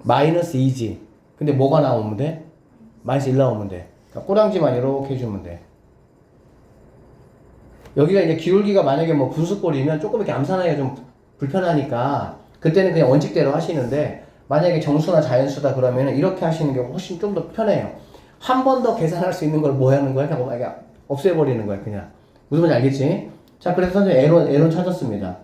마이너스 2지. 근데 뭐가 나오면 돼? 마이너스 1 나오면 돼. 그러니까 꼬랑지만 이렇게 해주면 돼. 여기가 이제 기울기가 만약에 뭐 분수꼴이면 조금 이렇게 암산하기가 좀 불편하니까 그때는 그냥 원칙대로 하시는데 만약에 정수나 자연수다 그러면 이렇게 하시는 게 훨씬 좀 더 편해요. 한 번 더 계산할 수 있는 걸 뭐 하는 거야? 그냥 없애버리는 거야. 그냥. 무슨 말인지 알겠지? 자, 그래서 선생님 에론 찾았습니다.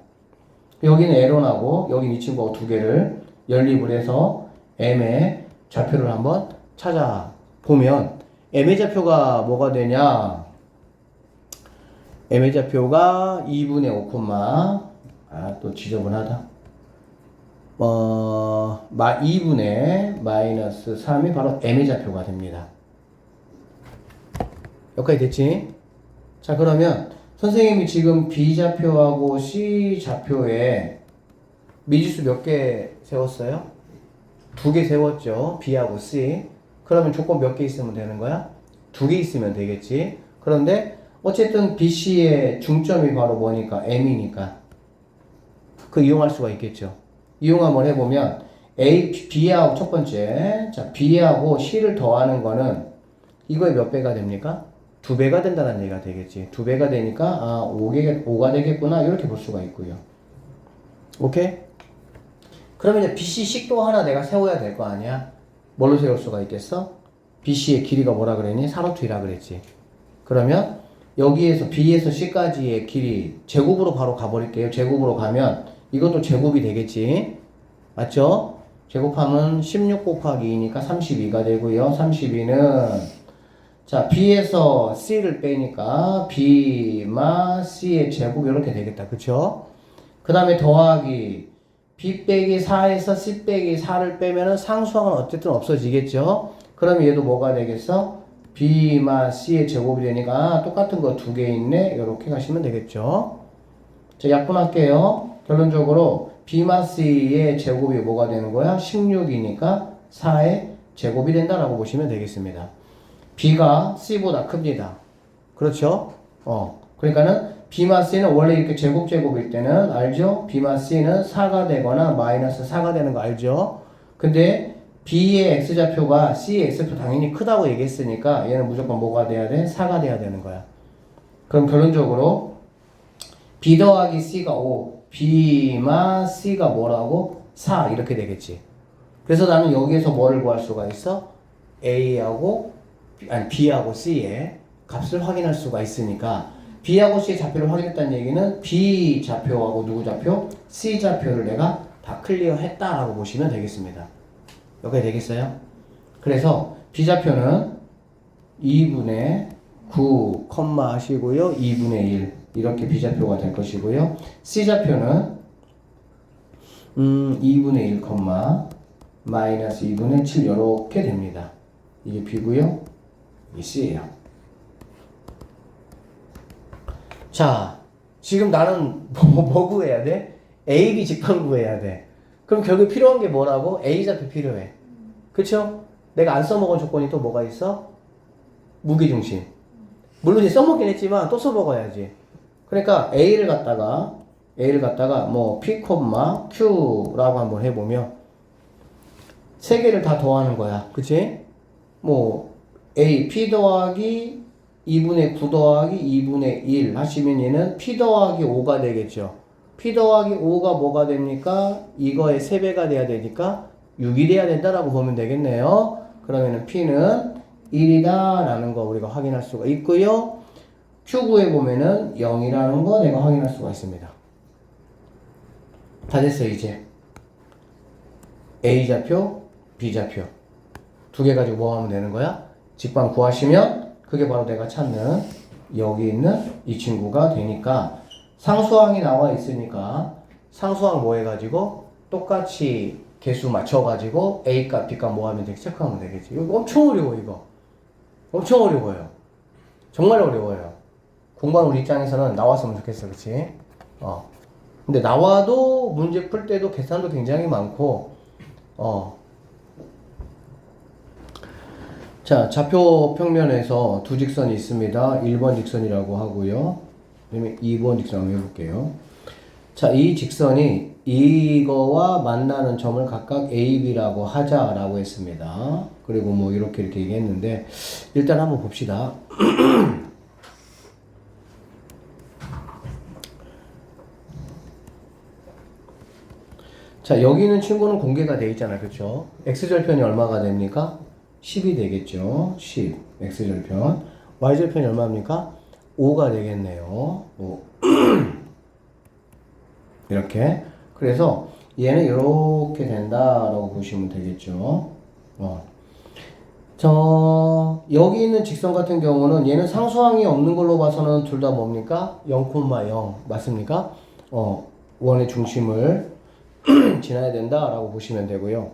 여기는 에론하고 여기 이 친구하고 두 개를 연립을 해서 M의 좌표를 한번 찾아보면 M의 좌표가 뭐가 되냐? m의 좌표가 2분의 5, 또 지저분하다. 2분의 마이너스 3이 바로 m의 좌표가 됩니다. 여기까지 됐지? 자, 그러면 선생님이 지금 b 좌표하고 c 좌표에 미지수 몇 개 세웠어요? 2개 세웠죠. b하고 c. 그러면 조건 몇 개 있으면 되는 거야? 2개 있으면 되겠지. 그런데 어쨌든 BC의 중점이 바로 뭐니까? M이니까. 그 이용할 수가 있겠죠. 이용 한번 해보면 B하고 첫 번째, 자 B하고 C를 더하는 거는 이거의 몇 배가 됩니까? 2배가 된다는 얘기가 되겠지. 2배가 되니까 5가 되겠구나 이렇게 볼 수가 있고요. 오케이? 그러면 이제 BC 또 하나 내가 세워야 될 거 아니야? 뭘로 세울 수가 있겠어? BC의 길이가 뭐라 그랬니? 사로트이라 그랬지. 그러면 여기에서 B에서 C까지의 길이 제곱으로 바로 가버릴게요. 제곱으로 가면 이것도 제곱이 되겠지. 맞죠? 제곱하면 16 곱하기 2니까 32가 되고요. 32는 자 B에서 C를 빼니까 B마 C의 제곱 이렇게 되겠다. 그쵸? 그 다음에 더하기 B 빼기 4에서 C 빼기 4를 빼면은 상수항은 어쨌든 없어지겠죠? 그럼 얘도 뭐가 되겠어? B마 C의 제곱이 되니까 똑같은 거 2개 있네. 이렇게 가시면 되겠죠. 자, 약분할게요. 결론적으로 B마 C의 제곱이 뭐가 되는 거야? 16이니까 4의 제곱이 된다라고 보시면 되겠습니다. B가 C보다 큽니다. 그렇죠? 그러니까는 B마 C는 원래 이렇게 제곱일 때는 알죠? B마 C는 4가 되거나 마이너스 4가 되는 거 알죠? 근데 B의 X좌표가 C의 X좌표 당연히 크다고 얘기했으니까 얘는 무조건 뭐가 돼야 돼? 4가 돼야 되는 거야. 그럼 결론적으로 B 더하기 C가 5, B마 C가 뭐라고? 4 이렇게 되겠지. 그래서 나는 여기에서 뭐를 구할 수가 있어? B하고 C의 값을 확인할 수가 있으니까 B하고 C의 좌표를 확인했다는 얘기는 B 좌표하고 누구 좌표? C 좌표를 내가 다 클리어 했다라고 보시면 되겠습니다. 여기까지 되겠어요? 그래서 B좌표는 2분의 9, 하시고요. 2분의 1 이렇게 B좌표가 될 것이고요. C좌표는 2분의 1, 마이너스 2분의 7 이렇게 됩니다. 이게 B고요. 이게 C예요. 자, 지금 나는 뭐 구해야 돼? AB 직방 구해야 돼. 그럼 결국 필요한 게 뭐라고? A좌표 필요해. 그쵸? 내가 안 써먹은 조건이 또 뭐가 있어? 무게중심. 물론 이제 써먹긴 했지만 또 써먹어야지. 그러니까 A를 갖다가 뭐 P, Q라고 한번 해보면 세 개를 다 더하는 거야. 그치? 뭐 A, P 더하기 2분의 9 더하기 2분의 1 하시면 얘는 P 더하기 5가 되겠죠. P 더하기 5가 뭐가 됩니까? 이거의 3배가 돼야 되니까 6이 돼야 된다라고 보면 되겠네요. 그러면은 P는 1이다 라는 거 우리가 확인할 수가 있고요. Q 구해보면은 0이라는 거 내가 확인할 수가 있습니다. 다 됐어요, 이제. A좌표, B좌표. 2개 가지고 뭐 하면 되는 거야? 직방 구하시면 그게 바로 내가 찾는 여기 있는 이 친구가 되니까 상수항이 나와 있으니까 상수항 뭐 해가지고 똑같이 개수 맞춰가지고 A값, B값 뭐 하면 되겠지? 체크하면 되겠지. 이거 엄청 어려워, 이거. 엄청 어려워요. 정말 어려워요. 공부하는 우리 입장에서는 나왔으면 좋겠어, 그치? 근데 나와도 문제 풀 때도 계산도 굉장히 많고, 자, 좌표 평면에서 두 직선이 있습니다. 1번 직선이라고 하고요. 그다음에 2번 직선 한번 해볼게요. 자, 이 직선이 이거와 만나는 점을 각각 A, B라고 하자라고 했습니다. 그리고 뭐 이렇게 얘기했는데 일단 한번 봅시다. 자, 여기 있는 친구는 공개가 되어 있잖아요. 그렇죠? X절편이 얼마가 됩니까? 10이 되겠죠. 10. X절편. Y절편이 얼마입니까? 5가 되겠네요. 5. 이렇게. 그래서 얘는 이렇게 된다라고 보시면 되겠죠. 여기 있는 직선 같은 경우는 얘는 상수항이 없는 걸로 봐서는 둘 다 뭡니까? 0,0 맞습니까? 원의 중심을 지나야 된다라고 보시면 되고요.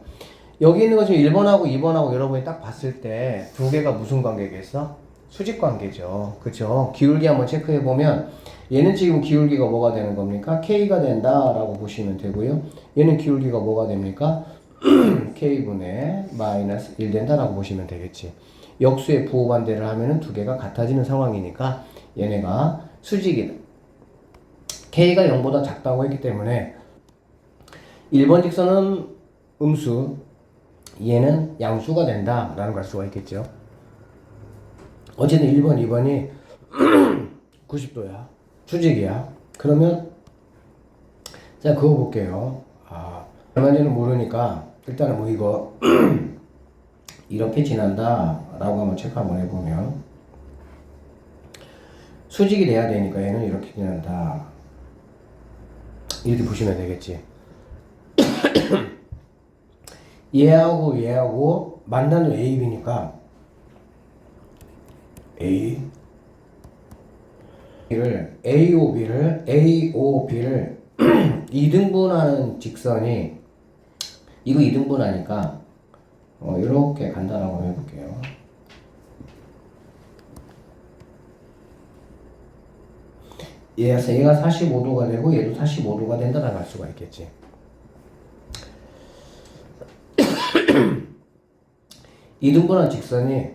여기 있는 거 지금 1번하고 2번하고 여러분이 딱 봤을 때 두 개가 무슨 관계겠어? 수직 관계죠. 그쵸? 기울기 한번 체크해 보면 얘는 지금 기울기가 뭐가 되는 겁니까? K가 된다라고 보시면 되고요. 얘는 기울기가 뭐가 됩니까? K분의 마이너스 1 된다라고 보시면 되겠지. 역수의 부호반대를 하면은 두 개가 같아지는 상황이니까 얘네가 수직이다. K가 0보다 작다고 했기 때문에 1번 직선은 음수, 얘는 양수가 된다라는 걸 알 수가 있겠죠. 어쨌든 1번, 2번이 90도야. 수직이야. 그러면 자, 그거 볼게요. 얼마인지는 모르니까 일단은 뭐 이거 이렇게 지난다 라고 한번 체크 한번 해보면 수직이 돼야 되니까 얘는 이렇게 지난다 이렇게 보시면 되겠지. 얘하고 만나는 A, B니까 AOB를 2등분하는 직선이 이거 2등분하니까 이렇게 간단하고 해볼게요. 얘가 45도가 되고 얘도 45도가 된다라고 할 수가 있겠지. 이등분한 직선이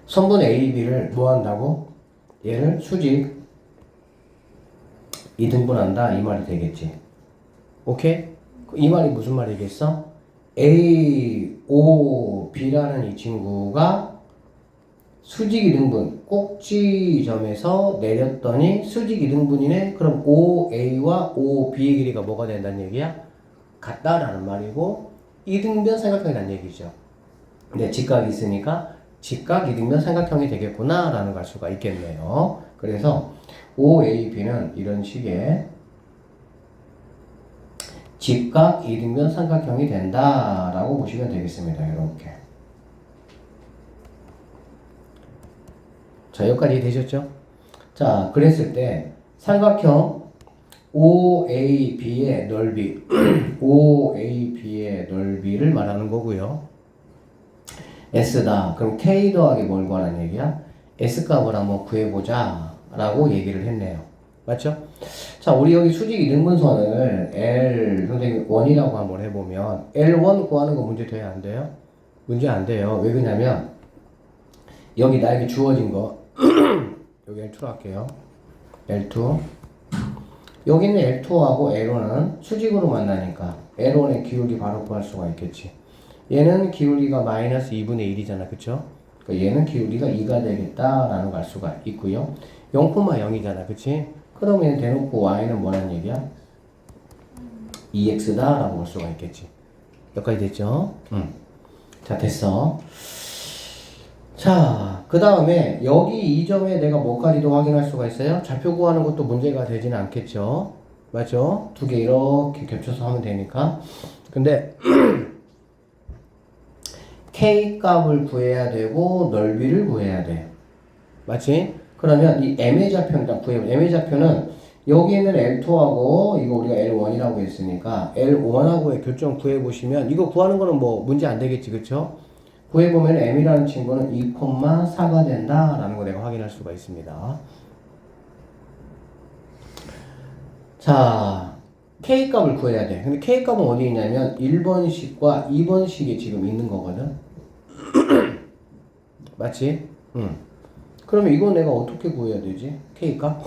선분 AB를 뭐 한다고? 얘를 수직 2등분한다 이 말이 되겠지. 오케이? 이 말이 무슨 말이겠어? AOB라는 이 친구가 수직 2등분 꼭지점에서 내렸더니 수직 2등분이네. 그럼 OA와 OB의 길이가 뭐가 된다는 얘기야? 같다라는 말이고 2등변 삼각형이라는 얘기죠. 근데 직각이 있으니까 직각 2등변 삼각형이 되겠구나 라는 걸 알 수가 있겠네요. 그래서 OAB는 이런 식의 직각 2등변 삼각형이 된다라고 보시면 되겠습니다. 이렇게. 자, 여기까지 이해되셨죠? 자, 그랬을 때 삼각형 OAB의 넓이 OAB의 넓이를 말하는 거고요. S다. 그럼 K 더하기 뭘 구하는 얘기야? S값을 한번 구해보자 라고 얘기를 했네요. 맞죠? 자, 우리 여기 수직 이등분선을 L, 선생님 1이라고 한번 해보면 L1 구하는 거 문제 돼요? 안 돼요? 문제 안 돼요. 왜 그러냐면 여기 나에게 주어진 거 여기 L2로 할게요. L2 여기는 L2하고 L1은 수직으로 만나니까 L1의 기울기 바로 구할 수가 있겠지. 얘는 기울기가 마이너스 2분의 1이잖아. 그쵸? 그러니까 얘는 기울기가 2가 되겠다라는 걸 알 수가 있고요. 0,0이잖아. 그치? 그러면 대놓고 y는 뭐라는 얘기야? 2x다 라고 볼 수가 있겠지. 여기까지 됐죠? 자, 됐어. 자, 그 다음에 여기 이 점에 내가 뭐까지도 확인할 수가 있어요? 좌표 구하는 것도 문제가 되지는 않겠죠? 맞죠? 두 개 이렇게 겹쳐서 하면 되니까. 근데 K 값을 구해야 되고 넓이를 구해야 돼. 맞지? 그러면 이 M의 좌표 일단 구해보자. M의 좌표는 여기 있는 L2하고 이거 우리가 L1이라고 했으니까 L1하고의 교점 구해보시면 이거 구하는 거는 뭐 문제 안 되겠지. 그쵸? 구해보면 M이라는 친구는 2,4가 된다라는 거 내가 확인할 수가 있습니다. 자, K 값을 구해야 돼. 근데 K 값은 어디 있냐면 1번식과 2번식이 지금 있는 거거든. 맞지? 그러면 이거 내가 어떻게 구해야 되지? K 값?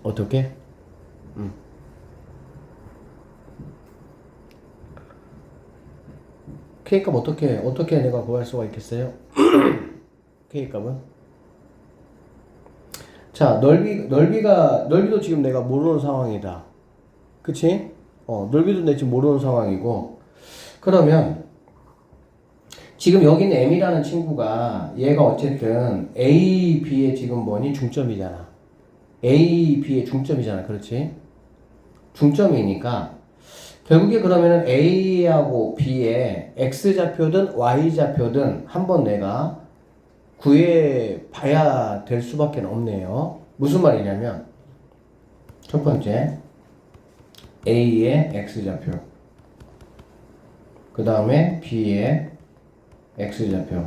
어떻게? K 값 어떻게 내가 구할 수가 있겠어요? K 값은? 자, 넓이도 지금 내가 모르는 상황이다. 그치? 넓이도 내가 지금 모르는 상황이고. 그러면, 지금 여기 있는 M이라는 친구가, 얘가 어쨌든 A, B의 지금 뭐니? 중점이잖아. A, B의 중점이잖아. 그렇지? 중점이니까, 결국에 그러면은 A하고 B의 X좌표든 Y좌표든 한번 내가 구해 봐야 될 수밖에 없네요. 무슨 말이냐면, 첫 번째, A의 X좌표. 그 다음에 B의 X좌표.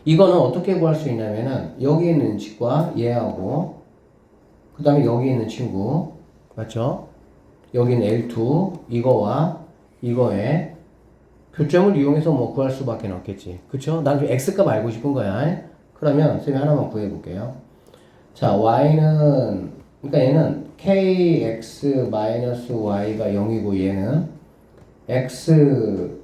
이거는 어떻게 구할 수 있냐면은, 여기 있는 직과 얘하고, 그 다음에 여기 있는 친구, 맞죠? 여기는 L2, 이거와 이거의 교점을 이용해서 뭐 구할 수밖에 없겠지. 그쵸? 난 좀 X값 알고 싶은 거야. 그러면 쌤이 하나만 구해볼게요. 자, Y는, 그러니까 얘는 KX-Y가 0이고 얘는 X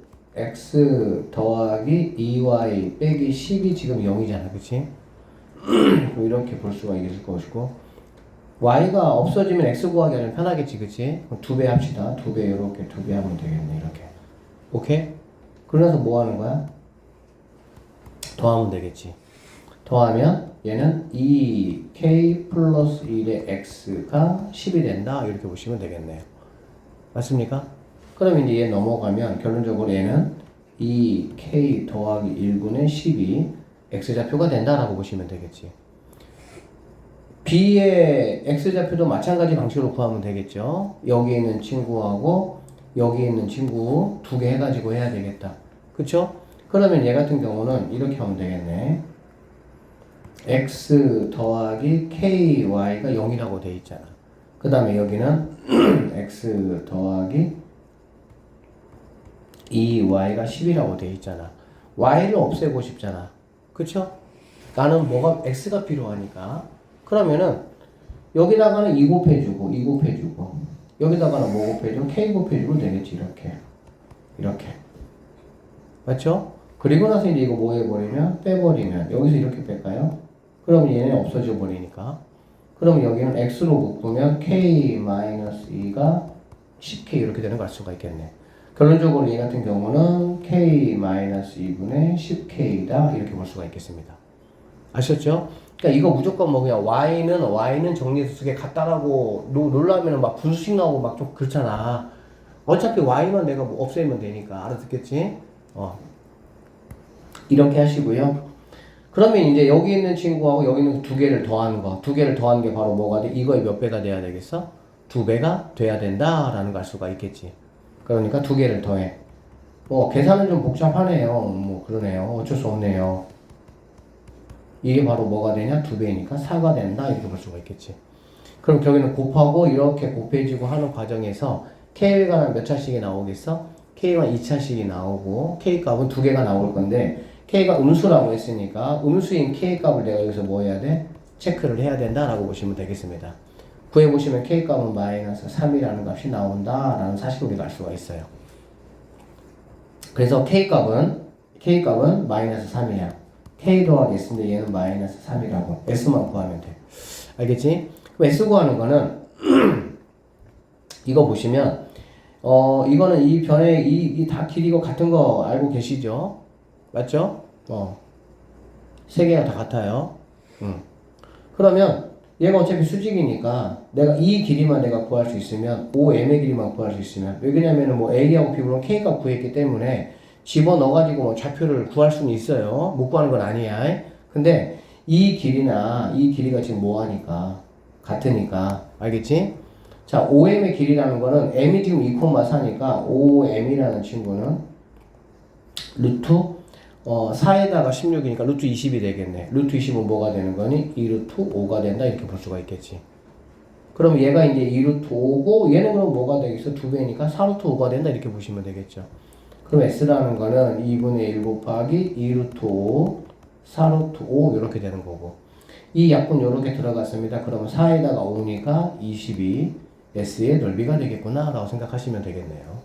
더하기 2Y 빼기 10이 지금 0이잖아. 그치? 이렇게 볼 수가 있을 것이고 Y가 없어지면 X 구하기 하면 편하겠지. 그치? 그럼 2배 합시다. 2배 이렇게 2배 하면 되겠네. 이렇게. 오케이? 그래서 뭐 하는 거야? 더하면 되겠지. 더하면 얘는 2K 플러스 1의 X가 10이 된다. 이렇게 보시면 되겠네요. 맞습니까? 그럼 이제 얘 넘어가면 결론적으로 얘는 2K 더하기 1분의 10이 X좌표가 된다라고 보시면 되겠지. B의 X좌표도 마찬가지 방식으로 구하면 되겠죠. 여기 있는 친구하고 여기 있는 친구 두 개 해가지고 해야 되겠다. 그쵸? 그러면 얘 같은 경우는 이렇게 하면 되겠네. X 더하기 KY가 0이라고 돼 있잖아. 그 다음에 여기는 X 더하기 2Y가 10이라고 돼 있잖아. Y를 없애고 싶잖아. 그쵸? 나는 뭐가 X가 필요하니까. 그러면은 여기다가는 2 곱해주고 2 곱해주고 여기다가는 뭐 곱해주고 K 곱해주면 되겠지. 이렇게 맞죠? 그리고 나서 이제 이거 뭐 해버리면 빼버리면 여기서 이렇게 뺄까요? 그러면 얘는 없어져 버리니까 그러면 여기는 X로 묶으면 K-2가 10K 이렇게 되는 걸 알 수가 있겠네. 결론적으로 얘 같은 경우는 K-2분의 10K다 이렇게 볼 수가 있겠습니다. 아셨죠? 그러니까 이거 무조건 뭐 그냥 Y는 정리해서 두개 같다라고 놀라면은 막 분수식 나오고 막 좀 그렇잖아. 어차피 Y만 내가 뭐 없애면 되니까 알아듣겠지? 이렇게 하시고요. 그러면 이제 여기 있는 친구하고 여기 있는 두 개를 더하는 거. 두 개를 더하는 게 바로 뭐가 돼? 이거의 몇 배가 돼야 되겠어? 2배가 돼야 된다라는 걸 알 수가 있겠지. 그러니까 두 개를 더해. 계산은 좀 복잡하네요. 뭐 그러네요. 어쩔 수 없네요. 이게 바로 뭐가 되냐? 2배니까 4가 된다. 이렇게 볼 수가 있겠지. 그럼 저기는 곱하고 이렇게 곱해지고 하는 과정에서 K가 몇 차씩이 나오겠어? K가 2차씩이 나오고 K값은 두 개가 나올 건데 K가 음수라고 했으니까 음수인 K값을 내가 여기서 뭐 해야 돼? 체크를 해야 된다라고 보시면 되겠습니다. 구해보시면 K값은 마이너스 3이라는 값이 나온다라는 사실을 우리가 알 수가 있어요. 그래서 K값은 마이너스 3이야. K 더하기 S인데 얘는 마이너스 3이라고. S만 구하면 돼. 알겠지? 그럼 S 구하는 거는 이거 보시면 이거는 이 변의 이 다 길이가 같은 거 알고 계시죠? 맞죠? 세 개가 다 같아요. 그러면 얘가 어차피 수직이니까 내가 이 길이만 내가 구할 수 있으면 OM의 길이만 구할 수 있으면 왜냐면은 뭐 A하고 B는 K값 구했기 때문에 집어넣어가지고 뭐 좌표를 구할 수는 있어요. 못 구하는 건 아니야. 근데 이 길이가 지금 뭐하니까 같으니까 알겠지? 자, OM의 길이라는 거는 M이 지금 2,4니까 OM이라는 친구는 루트 4에다가 16이니까 루트 20이 되겠네. 루트 20은 뭐가 되는 거니? 2루트 5가 된다. 이렇게 볼 수가 있겠지. 그럼 얘가 이제 2루트 5고 얘는 그럼 뭐가 되겠어? 2배니까 4루트 5가 된다. 이렇게 보시면 되겠죠. 그럼 S라는 거는 2분의 1 곱하기 2루트 5, 4루트 5 이렇게 되는 거고 이 약분 이렇게 들어갔습니다. 그러면 4에다가 5니까 22 S의 넓이가 되겠구나 라고 생각하시면 되겠네요.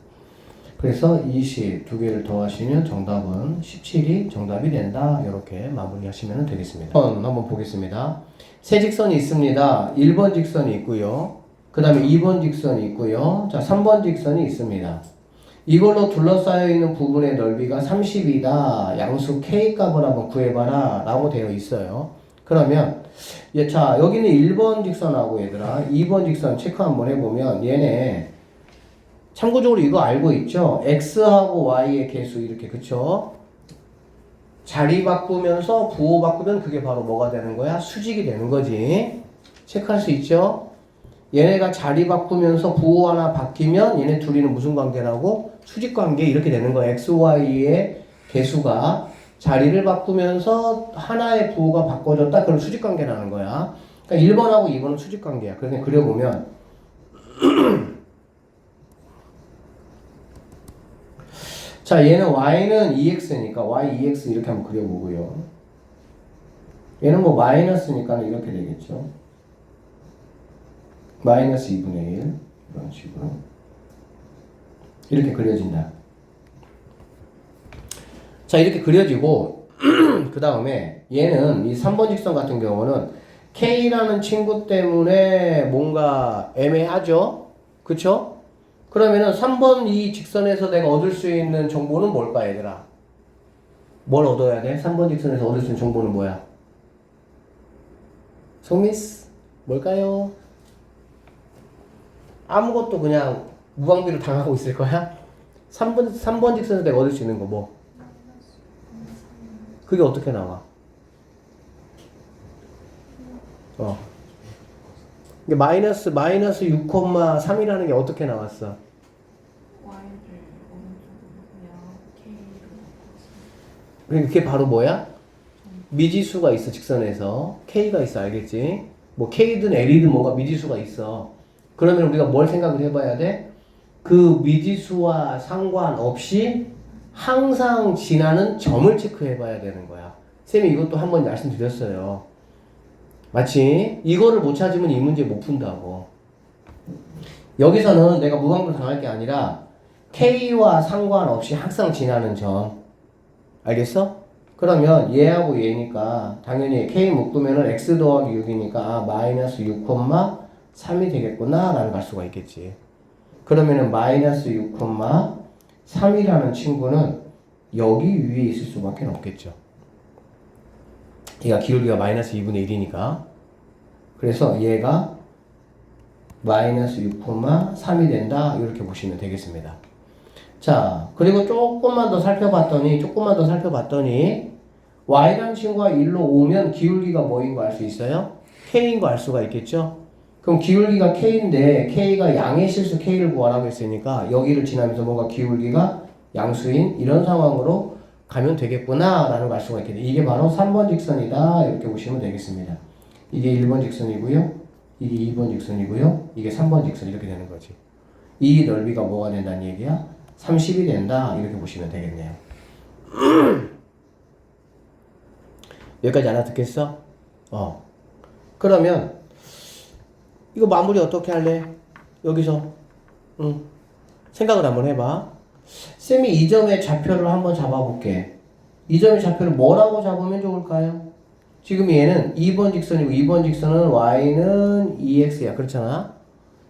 그래서 20 두 개를 더하시면 정답은 17이 정답이 된다. 이렇게 마무리하시면 되겠습니다. 한번 보겠습니다. 세 직선이 있습니다. 1번 직선이 있고요. 그 다음에 2번 직선이 있고요. 자, 3번 직선이 있습니다. 이걸로 둘러싸여 있는 부분의 넓이가 30이다. 양수 K 값을 한번 구해봐라 라고 되어 있어요. 그러면 자 여기는 1번 직선하고 얘들아 2번 직선 체크 한번 해보면 얘네 참고적으로 이거 알고 있죠? x하고 y의 개수 이렇게 그쵸? 자리 바꾸면서 부호 바꾸면 그게 바로 뭐가 되는 거야? 수직이 되는 거지. 체크할 수 있죠? 얘네가 자리 바꾸면서 부호 하나 바뀌면 얘네 둘이는 무슨 관계라고? 수직 관계 이렇게 되는 거야. x, y의 개수가 자리를 바꾸면서 하나의 부호가 바꿔졌다. 그럼 수직 관계라는 거야. 그러니까 1번하고 2번은 수직 관계야. 그래서 그려보면 자 얘는 y는 2x니까 y 2x 이렇게 한번 그려보고요. 얘는 뭐 마이너스니까 이렇게 되겠죠. 마이너스 2분의 1 이런 식으로 이렇게 그려진다. 자 이렇게 그려지고 그 다음에 얘는 이 3번 직선 같은 경우는 K라는 친구 때문에 뭔가 애매하죠? 그쵸? 그러면은 3번 이 직선에서 내가 얻을 수 있는 정보는 뭘까 얘들아? 뭘 얻어야 돼? 3번 직선에서 얻을 수 있는 정보는 뭐야? 소미스? 뭘까요? 아무것도 그냥 무방비로 당하고 있을 거야? 3번 직선에서 내가 얻을 수 있는 거 뭐? 그게 어떻게 나와? 이게 마이너스 6,3이라는 게 어떻게 나왔어? 그러니까 그게 바로 뭐야? 미지수가 있어 직선에서 K가 있어 알겠지? 뭐 K든 L이든 뭐가 미지수가 있어. 그러면 우리가 뭘 생각을 해봐야 돼? 그 미지수와 상관없이 항상 지나는 점을 체크해봐야 되는 거야. 쌤이 이것도 한번 말씀드렸어요. 마치 이거를 못 찾으면 이 문제 못 푼다고. 여기서는 내가 무방비로 당할 게 아니라 K와 상관없이 항상 지나는 점. 알겠어? 그러면 얘하고 얘니까 당연히 K 묶으면은 X 더하기 6이니까 마이너스 6,3이 되겠구나 라는 걸 알 수가 있겠지. 그러면은 마이너스 6,3이라는 친구는 여기 위에 있을 수밖에 없겠죠. 얘가 기울기가 마이너스 2분의 1이니까. 그래서 얘가 마이너스 6,3이 된다. 이렇게 보시면 되겠습니다. 자, 그리고 조금만 더 살펴봤더니 y라는 친구가 1로 오면 기울기가 뭐인 거 알 수 있어요? k인 거 알 수가 있겠죠? 그럼 기울기가 k인데 k가 양의 실수 k를 구하라고 했으니까 여기를 지나면서 뭔가 기울기가 양수인 이런 상황으로 가면 되겠구나 라는 걸 알 수가 있겠네요. 이게 바로 3번 직선이다 이렇게 보시면 되겠습니다. 이게 1번 직선이고요. 이게 2번 직선이고요. 이게 3번 직선 이렇게 되는 거지. 이 넓이가 뭐가 된다는 얘기야? 30이 된다 이렇게 보시면 되겠네요. 여기까지 알아듣겠어? 그러면 이거 마무리 어떻게 할래? 여기서 생각을 한번 해봐. 쌤이 이 점의 좌표를 한번 잡아볼게. 이 점의 좌표를 뭐라고 잡으면 좋을까요? 지금 얘는 2번 직선이고 2번 직선은 y는 2x야 그렇잖아.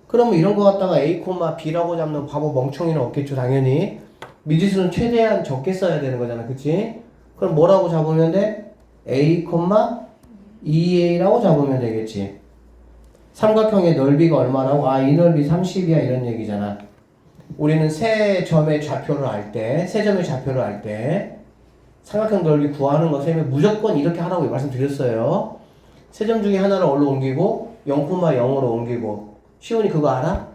그러면 이런 거 갖다가 a, b라고 잡는 바보 멍청이는 없겠죠 당연히. 미지수는 최대한 적게 써야 되는 거잖아 그치? 그럼 뭐라고 잡으면 돼? a, 2a라고 잡으면 되겠지. 삼각형의 넓이가 얼마라고? 이 넓이 30이야 이런 얘기잖아. 우리는 세 점의 좌표를 알 때 삼각형 넓이 구하는 거 쌤이 무조건 이렇게 하라고 말씀드렸어요. 세 점 중에 하나를 어디로 옮기고 0,0으로 옮기고. 시온이 그거 알아?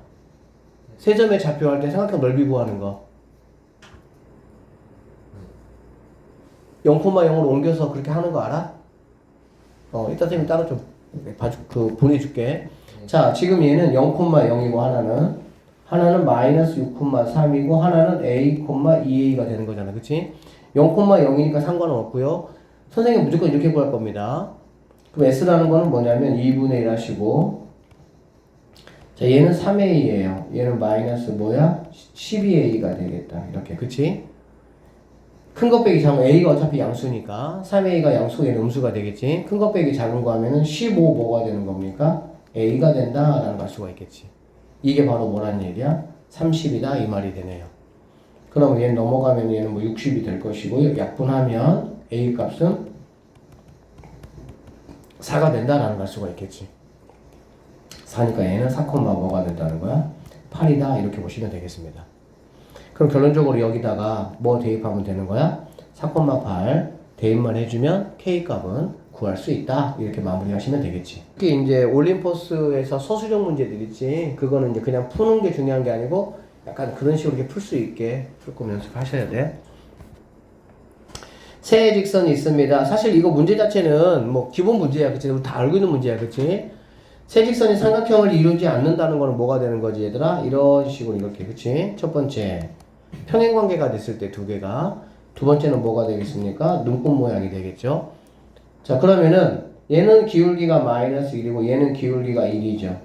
세 점의 좌표 할 때 삼각형 넓이 구하는 거 0,0으로 옮겨서 그렇게 하는 거 알아? 이따 쌤이 따로 좀 보내줄게. 자, 지금 얘는 0,0이고 하나는 마이너스 6,3이고 하나는 a, 2a가 되는 거잖아. 그치? 0,0이니까 상관은 없고요. 선생님 무조건 이렇게 구할 겁니다. 그럼 s라는 거는 뭐냐면 2분의 1 하시고 자, 얘는 3a예요. 얘는 마이너스 12a가 되겠다. 이렇게. 그치? 큰 거 빼기 작은 a가 어차피 양수니까 3a가 양수, 얘는 음수가 되겠지. 큰 거 빼기 작은 거 하면은 15 뭐가 되는 겁니까? a가 된다라는 걸 알 수가 있겠지. 이게 바로 뭐란 얘기야? 30이다 이 말이 되네요. 그러면 얘는 넘어가면 얘는 60이 될 것이고요. 약분하면 a 값은 4가 된다라는 걸 수가 있겠지. 4니까 얘는 4, 뭐가 된다는 거야? 8이다 이렇게 보시면 되겠습니다. 그럼 결론적으로 여기다가 뭐 대입하면 되는 거야? 4,8 대입만 해주면 K값은 구할 수 있다 이렇게 마무리하시면 되겠지. 특히 이제 올림포스에서 소수적 문제들 있지. 그거는 이제 그냥 푸는 게 중요한 게 아니고 약간 그런 식으로 이렇게 풀 수 있게 조금 연습하셔야 돼. 세 직선이 있습니다. 사실 이거 문제 자체는 뭐 기본 문제야, 그치? 우리 다 알고 있는 문제야, 그치? 세 직선이 삼각형을 이루지 않는다는 거는 뭐가 되는 거지, 얘들아? 이런 식으로 이렇게, 그치? 첫 번째, 평행관계가 됐을 때 두 개가. 두 번째는 뭐가 되겠습니까? 눈꽃 모양이 되겠죠? 자, 그러면은 얘는 기울기가 마이너스 1이고 얘는 기울기가 1이죠.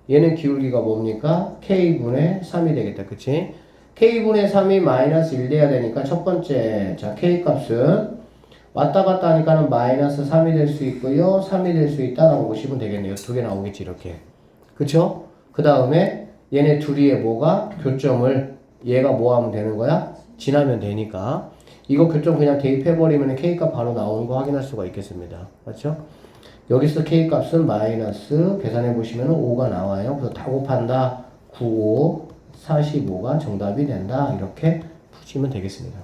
얘는 기울기가 뭡니까? K분의 3이 되겠다, 그치? K분의 3이 마이너스 1 돼야 되니까 첫 번째, 자, K값은 왔다 갔다 하니까는 마이너스 3이 될 수 있고요, 3이 될 수 있다라고 보시면 되겠네요. 두 개 나오겠지, 이렇게. 그쵸? 그 다음에 얘네 둘이의 뭐가? 교점을 얘가 뭐 하면 되는 거야? 지나면 되니까. 이거 교점 그냥 대입해버리면 K값 바로 나오는 거 확인할 수가 있겠습니다. 맞죠? 여기서 K값은 마이너스, 계산해보시면 5가 나와요. 그래서 다 곱한다. 9, 5, 45가 정답이 된다. 이렇게 푸시면 되겠습니다.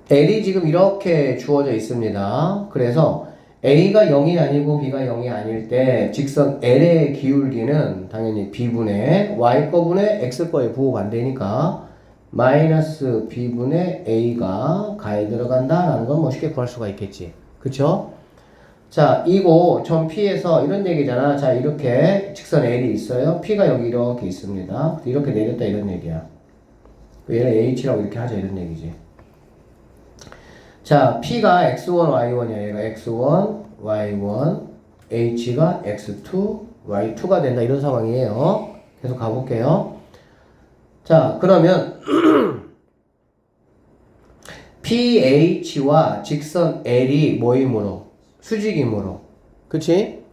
L이 지금 이렇게 주어져 있습니다. 그래서 A가 0이 아니고 B가 0이 아닐 때 직선 L의 기울기는 당연히 B분의 Y거분의 X거의 부호반대니까 마이너스 B분의 A가 가에 들어간다라는 건 멋있게 구할 수가 있겠지. 그쵸? 자, 이거 점 P에서 이런 얘기잖아. 자, 이렇게 직선 L이 있어요. P가 여기 이렇게 있습니다. 이렇게 내렸다 이런 얘기야. 얘를 H라고 이렇게 하자 이런 얘기지. 자, P가 X1, Y1이야. 얘가 X1, Y1, H가 X2, Y2가 된다. 이런 상황이에요. 계속 가볼게요. 자, 그러면 PH와 직선 L이 모임으로 수직이므로 그치?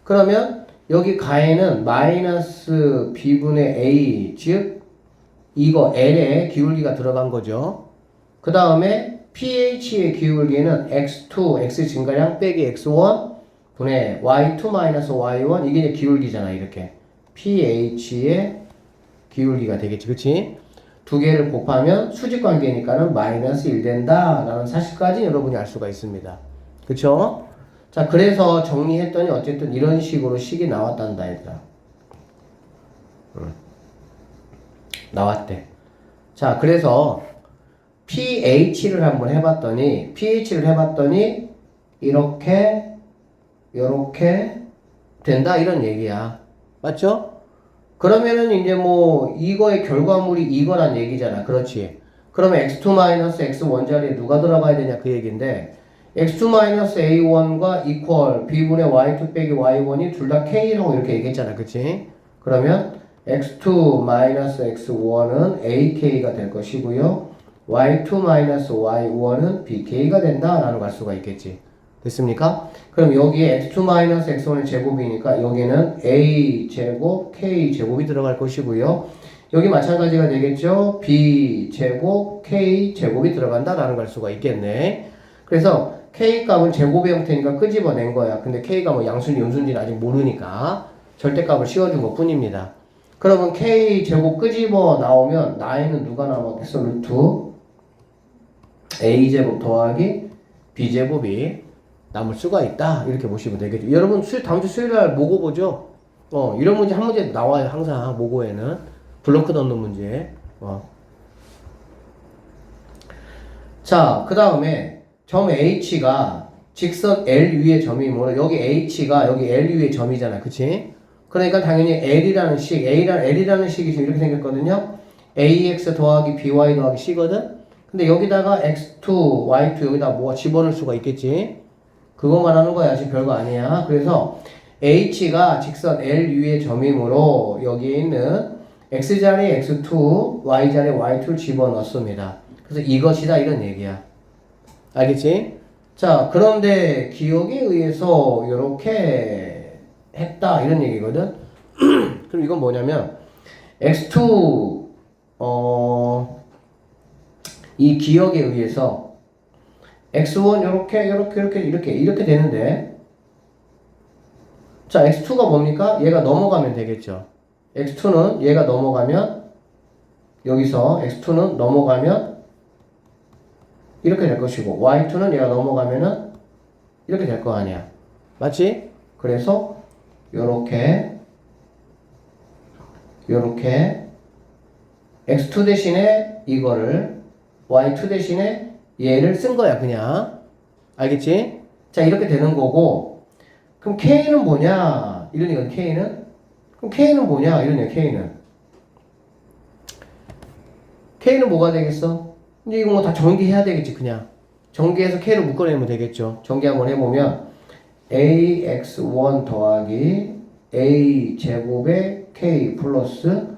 그러면 여기 가에는 마이너스 B분의 A 즉 이거 L의 기울기가 들어간 거죠. 그 다음에 pH의 기울기는 x2, x 증가량 빼기 x1 분의 y2 마이너스 y1 이게 이제 기울기잖아. 이렇게 pH의 기울기가 되겠지. 그치? 두 개를 곱하면 수직관계니까는 마이너스 1 된다 라는 사실까지 여러분이 알 수가 있습니다. 그쵸? 자, 그래서 정리했더니 어쨌든 이런 식으로 식이 나왔단다 얘들아. 나왔대. 자, 그래서 pH를 한번 해봤더니 이렇게 된다 이런 얘기야. 맞죠? 그러면은 이제 뭐 이거의 결과물이 이거란 얘기잖아. 그렇지? 그러면 x2-x1 자리에 누가 들어가야 되냐 그 얘기인데 x2-a1과 equal b분의 y2 빼기 y1이 둘 다 k라고 이렇게 얘기했잖아. 그치? 그러면 x2-x1은 ak가 될 것이고요. y2-y1은 bk가 된다라는 걸 알 수가 있겠지. 됐습니까? 그럼 여기에 x2-x1의 제곱이니까 여기는 a 제곱 k 제곱이 들어갈 것이고요. 여기 마찬가지가 되겠죠. b 제곱 k 제곱이 들어간다라는 걸 알 수가 있겠네. 그래서 k 값은 제곱의 형태니까 끄집어낸 거야. 근데 k가 뭐 양수인지 음수인지는 아직 모르니까 절대값을 씌워준 것 뿐입니다. 그러면 k 제곱 끄집어 나오면 나에는 누가 남았겠어? 루트 a제곱 더하기 b제곱이 남을 수가 있다. 이렇게 보시면 되겠죠. 여러분 다음 주 수요일날 모고 보죠. 이런 문제 한 문제 나와요. 항상 모고에는 블로크 넣는 문제. 자, 그 다음에 점 H가 직선 L 위의 점이므로 여기 H가 여기 L 위의 점이잖아. 그치? 그러니까 당연히 L이라는 식이 지금 이렇게 생겼거든요. AX 더하기 BY 더하기 C거든? 근데 여기다가 X2, Y2 여기다 뭐 집어넣을 수가 있겠지? 그거 말하는 거야. 지금 별거 아니야. 그래서 H가 직선 L 위의 점이므로 여기에 있는 X자리에 X2, Y자리에 Y2를 집어넣습니다. 그래서 이것이다 이런 얘기야. 알겠지? 자, 그런데 기억에 의해서 이렇게 했다 이런 얘기거든. 그럼 이건 뭐냐면 x2 이 기억에 의해서 x1 이렇게 되는데 자, x2가 뭡니까? 얘가 넘어가면 되겠죠. x2는 얘가 넘어가면 여기서 x2는 넘어가면 이렇게 될 것이고 y2는 얘가 넘어가면은 이렇게 될 거 아니야. 맞지? 그래서 요렇게 x2 대신에 이거를 y2 대신에 얘를 쓴 거야 그냥. 알겠지? 자, 이렇게 되는 거고 그럼 k는 뭐냐? 이러니까 k는 그럼 k는 뭐냐? 이러니까 k는 뭐가 되겠어? 이제 이거 뭐 다 전개해야 되겠지 그냥. 전개해서 k를 묶어내면 되겠죠. 전개 한번 해보면 ax1 더하기 a 제곱의 k 플러스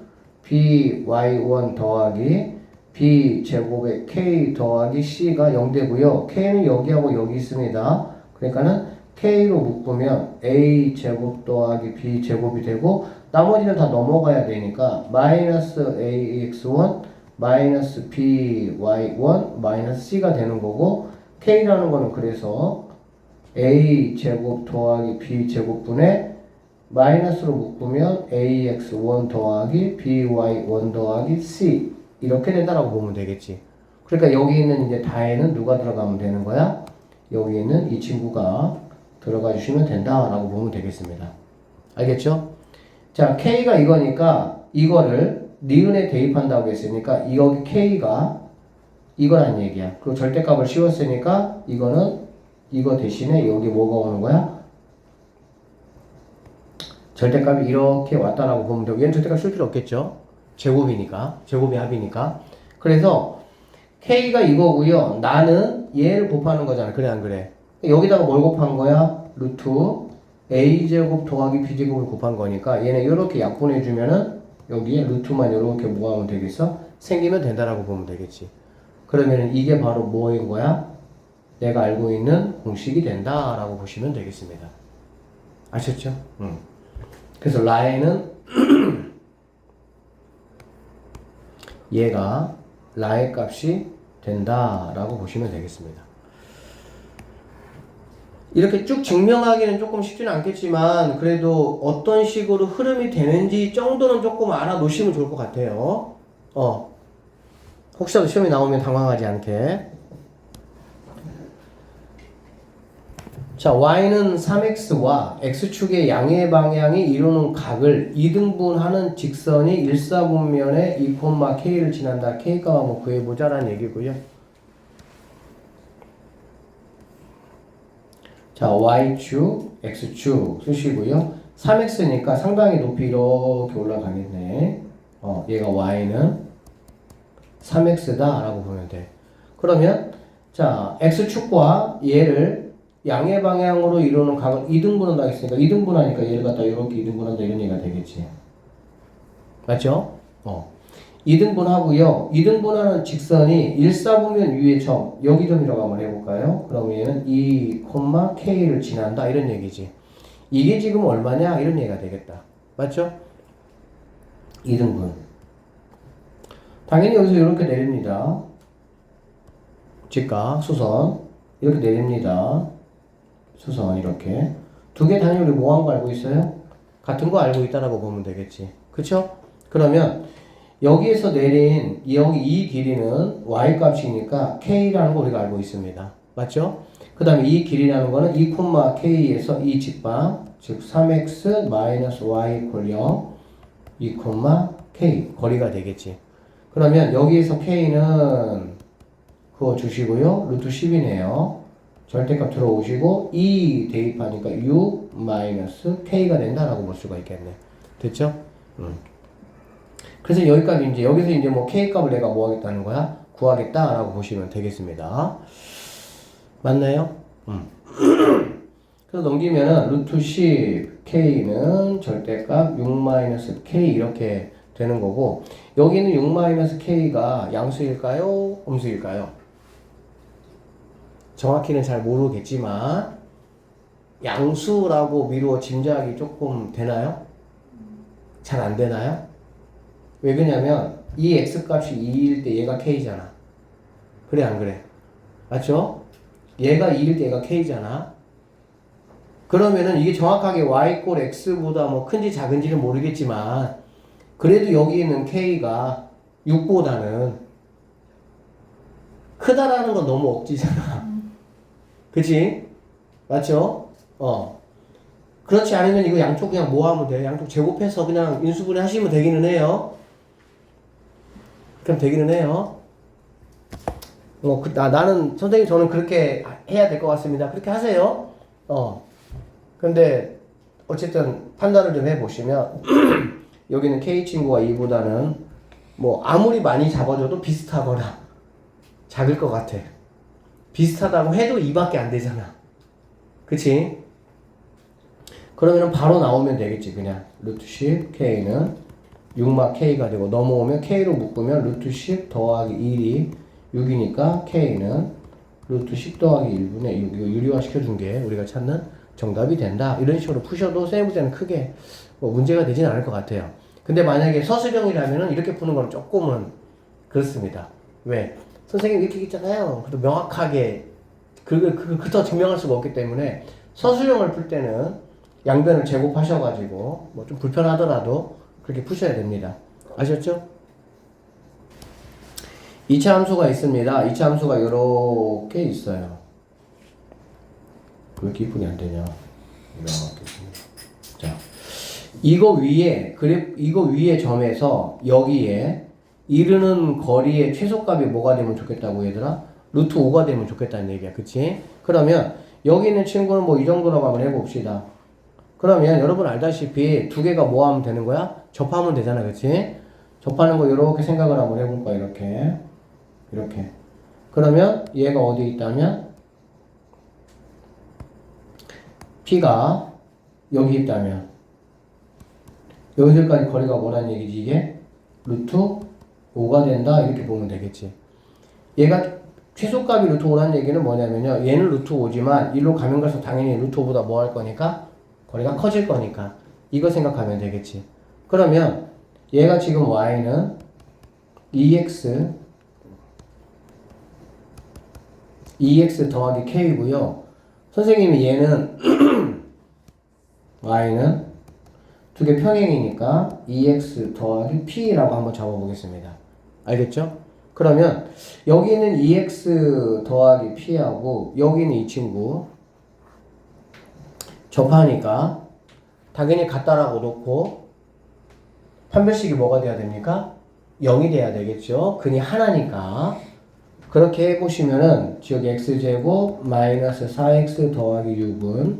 by1 더하기 b 제곱의 k 더하기 c가 0되고요. k는 여기하고 여기 있습니다. 그러니까는 k로 묶으면 a 제곱 더하기 b 제곱이 되고 나머지는 다 넘어가야 되니까 마이너스 ax1 마이너스 by1 마이너스 c가 되는 거고 k라는 거는 그래서 a 제곱 더하기 b 제곱분의 마이너스로 묶으면 ax1 더하기 by1 더하기 c 이렇게 된다라고 보면 되겠지. 그러니까 여기 있는 이제 다에는 누가 들어가면 되는 거야? 여기 있는 이 친구가 들어가 주시면 된다라고 보면 되겠습니다. 알겠죠? 자, k가 이거니까 이거를 니은에 대입한다고 했으니까 여기 k가 이거란 얘기야. 그리고 절대값을 씌웠으니까 이거는 이거 대신에 여기 뭐가 오는 거야? 절대값이 이렇게 왔다라고 보면 되고 얘는 절대값 쓸 필요 없겠죠? 제곱이니까. 제곱이 합이니까. 그래서 k가 이거고요. 나는 얘를 곱하는 거잖아. 그래 안 그래? 여기다가 뭘 곱한 거야? 루트 a제곱 더하기 b제곱을 곱한 거니까 얘는 이렇게 약분해주면은 여기에 루트만 이렇게 모아면 되겠어? 생기면 된다라고 보면 되겠지. 그러면은 이게 바로 뭐인 거야? 내가 알고 있는 공식이 된다라고 보시면 되겠습니다. 아셨죠? 그래서 라에는 얘가 라의 값이 된다라고 보시면 되겠습니다. 이렇게 쭉 증명하기는 조금 쉽지는 않겠지만 그래도 어떤 식으로 흐름이 되는지 정도는 조금 알아놓으시면 좋을 것 같아요. 혹시라도 시험에 나오면 당황하지 않게. 자, y는 3x와 x축의 양의 방향이 이루는 각을 이등분하는 직선이 일사분면에 2,k를 지난다. k값 한번 구해보자라는 얘기고요. 자, y축, x축 쓰시고요. 3x니까 상당히 높이 이렇게 올라가겠네. 얘가 y는 3x다 라고 보면 돼. 그러면 자, x축과 얘를 양의 방향으로 이루는 각을 2등분한다 했으니까 2등분하니까 얘를 갖다 이렇게 2등분한다 이런 얘기가 되겠지. 맞죠? 2등분 하고요. 2등분하는 직선이 일사분면 위의 점, 여기 점이라고 한번 해볼까요? 그러면 얘는 2, k를 지난다 이런 얘기지. 이게 지금 얼마냐 이런 얘기가 되겠다. 맞죠? 2등분. 당연히 여기서 이렇게 내립니다. 직각, 수선 이렇게 내립니다. 수선 이렇게. 두 개 단위 우리 뭐 한 거 알고 있어요? 같은 거 알고 있다라고 보면 되겠지. 그쵸? 그러면 여기에서 내린 여기 이 길이는 y 값이니까 k라는 거 우리가 알고 있습니다. 맞죠? 그 다음에 이 길이라는 거는 2, k에서 이 직방 즉 3x y = 0 2, k 거리가 되겠지. 그러면 여기에서 k는 그거 주시고요. 루트 10이네요. 절대값 들어오시고 2 대입하니까 6 k가 된다라고 볼 수가 있겠네. 됐죠? 그래서 여기까지 이제 여기서 이제 뭐 k 값을 내가 뭐 하겠다는 거야? 구하겠다라고 보시면 되겠습니다. 맞나요? 그래서 넘기면은 루트 10 k는 절대값 6 k 이렇게 되는 거고 여기는 6 k가 양수일까요? 음수일까요? 정확히는 잘 모르겠지만 양수라고 미루어 짐작이 조금 되나요? 잘 안 되나요? 왜 그러냐면 이 x값이 2일 때 얘가 k잖아. 그래 안 그래? 맞죠? 얘가 2일 때 얘가 k잖아. 그러면은 이게 정확하게 y 꼴 x보다 뭐 큰지 작은지는 모르겠지만 그래도 여기 있는 k가 6보다는 크다라는 건 너무 억지잖아. 그치? 맞죠? 그렇지 않으면 이거 양쪽 그냥 뭐 하면 돼? 양쪽 제곱해서 그냥 인수분해 하시면 되기는 해요. 그럼 되기는 해요. 나는, 선생님 저는 그렇게 해야 될 것 같습니다. 그렇게 하세요. 근데, 어쨌든 판단을 좀 해보시면, 여기는 K 친구가 2보다는 뭐 아무리 많이 잡아줘도 비슷하거나 작을 것 같아. 비슷하다고 해도 2밖에 안 되잖아. 그치? 그러면 바로 나오면 되겠지. 그냥 루트 10 K는 6마 K가 되고 넘어오면 K로 묶으면 루트 10 더하기 1이 6이니까 K는 루트 10 더하기 1분의 6. 이거 유리화 시켜준 게 우리가 찾는 정답이 된다. 이런 식으로 푸셔도 쌤 때는 크게 뭐 문제가 되진 않을 것 같아요. 근데 만약에 서술형이라면은 이렇게 푸는 건 조금은 그렇습니다. 왜? 선생님 이렇게 있잖아요. 그래도 명확하게 그거 증명할 수가 없기 때문에 서술형을 풀 때는 양변을 제곱하셔가지고 뭐 좀 불편하더라도 그렇게 푸셔야 됩니다. 아셨죠? 2차 함수가 있습니다. 2차 함수가 이렇게 있어요. 왜 이렇게 이쁘게 안 되냐? 자, 이거 위에 점에서 여기에 이르는 거리의 최소값이 뭐가 되면 좋겠다고 얘들아? 루트 5가 되면 좋겠다는 얘기야. 그치? 그러면 여기 있는 친구는 뭐 이 정도라고 한번 해봅시다. 그러면 여러분 알다시피 두 개가 뭐 하면 되는 거야? 접하면 되잖아. 그치? 접하는 거 이렇게 생각을 한번 해볼 거야. 이렇게. 그러면 얘가 어디 있다면 P가 여기 있다면 여기서까지 거리가 뭐라는 얘기지? 이게 루트 5가 된다. 이렇게 보면 되겠지. 얘가 최소값이 루트 5라는 얘기는 뭐냐면요. 얘는 루트 5지만 일로 가면 갈수록 당연히 루트 5보다 뭐 할 거니까? 거리가 커질 거니까. 이거 생각하면 되겠지. 그러면 얘가 지금 y는 2x 더하기 k고요. 선생님이 얘는 y는 두 개 평행이니까 2x 더하기 p라고 한번 잡아보겠습니다. 알겠죠? 그러면 여기는 2x 더하기 p하고 여기는 이 친구 접하니까 당연히 같다라고 놓고 판별식이 뭐가 돼야 됩니까? 0이 돼야 되겠죠? 근이 하나니까. 그렇게 해보시면은 여기 x제곱 마이너스 4x 더하기 6은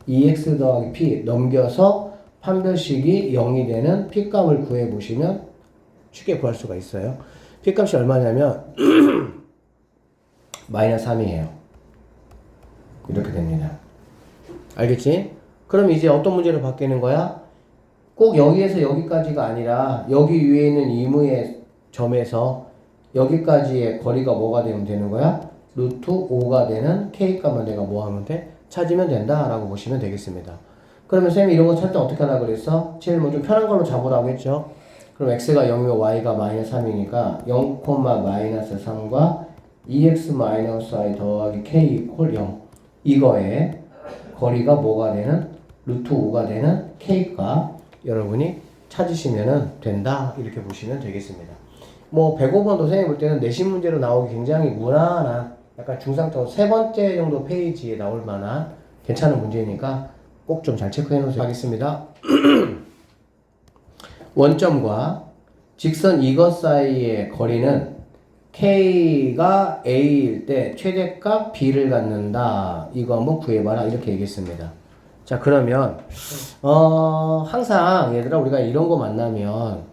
2x 더하기 p 넘겨서 판별식이 0이 되는 p값을 구해보시면 쉽게 구할 수가 있어요. p값이 얼마냐면 마이너스 3이에요. 이렇게 됩니다. 알겠지? 그럼 이제 어떤 문제로 바뀌는 거야? 꼭 여기에서 여기까지가 아니라 여기 위에 있는 이무의 점에서 여기까지의 거리가 뭐가 되면 되는 거야? 루트 5가 되는 k값만 내가 뭐 하면 돼? 찾으면 된다 라고 보시면 되겠습니다. 그러면 쌤이 이런 거 찾을 때 어떻게 하려고 그랬어? 제일 뭐 좀 편한 걸로 잡으라고 했죠. 그럼 x가 0이고 y가 마이너스 3이니까 0, 마이너스 3과 2x 마이너스 y 더하기 k 이퀄 0. 이거에 거리가 뭐가 되는? 루트 5가 되는 k값 여러분이 찾으시면 된다. 이렇게 보시면 되겠습니다. 뭐 105번도 선생님 볼 때는 내신 문제로 나오기 굉장히 무난한 약간 중상적 세 번째 정도 페이지에 나올 만한 괜찮은 문제니까 꼭 좀 잘 체크해 놓으세요. 하겠습니다. 원점과 직선 이것 사이의 거리는 K가 A일 때 최대값 B를 갖는다. 이거 한번 구해봐라. 이렇게 얘기했습니다. 자, 그러면 항상 얘들아 우리가 이런 거 만나면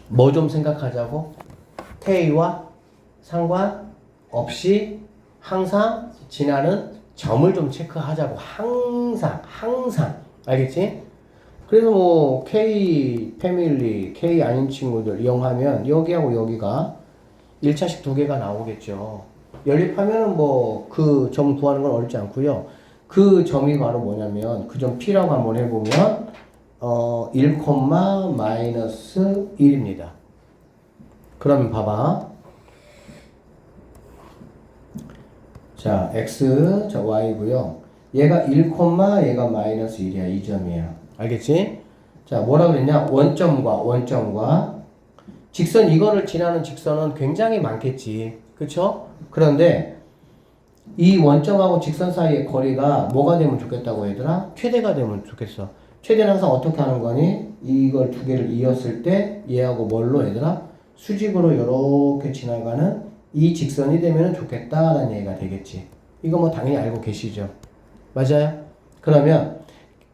뭐 좀 생각하자고? K와 상관없이 항상 지나는 점을 좀 체크하자고. 항상. 알겠지? 그래서 뭐 K 패밀리, K 아닌 친구들 이용하면 여기하고 여기가 1차식 두 개가 나오겠죠. 연립하면은 뭐 그 점 구하는 건 어렵지 않고요. 그 점이 바로 뭐냐면 그 점 P라고 한번 해보면 1, 마이너스 1입니다. 그러면 봐봐. 자, x, 자, y고요. 얘가 1, 얘가 마이너스 1이야. 이 점이에요. 알겠지? 자, 뭐라 그랬냐? 원점과 직선, 이거를 지나는 직선은 굉장히 많겠지. 그쵸? 그런데 이 원점하고 직선 사이의 거리가 뭐가 되면 좋겠다고 얘들아? 최대가 되면 좋겠어. 최대는 항상 어떻게 하는 거니? 이걸 두 개를 이었을 때 얘하고 뭘로 얘들아? 수직으로 이렇게 지나가는 이 직선이 되면 좋겠다라는 얘기가 되겠지. 이거 뭐 당연히 알고 계시죠? 맞아요? 그러면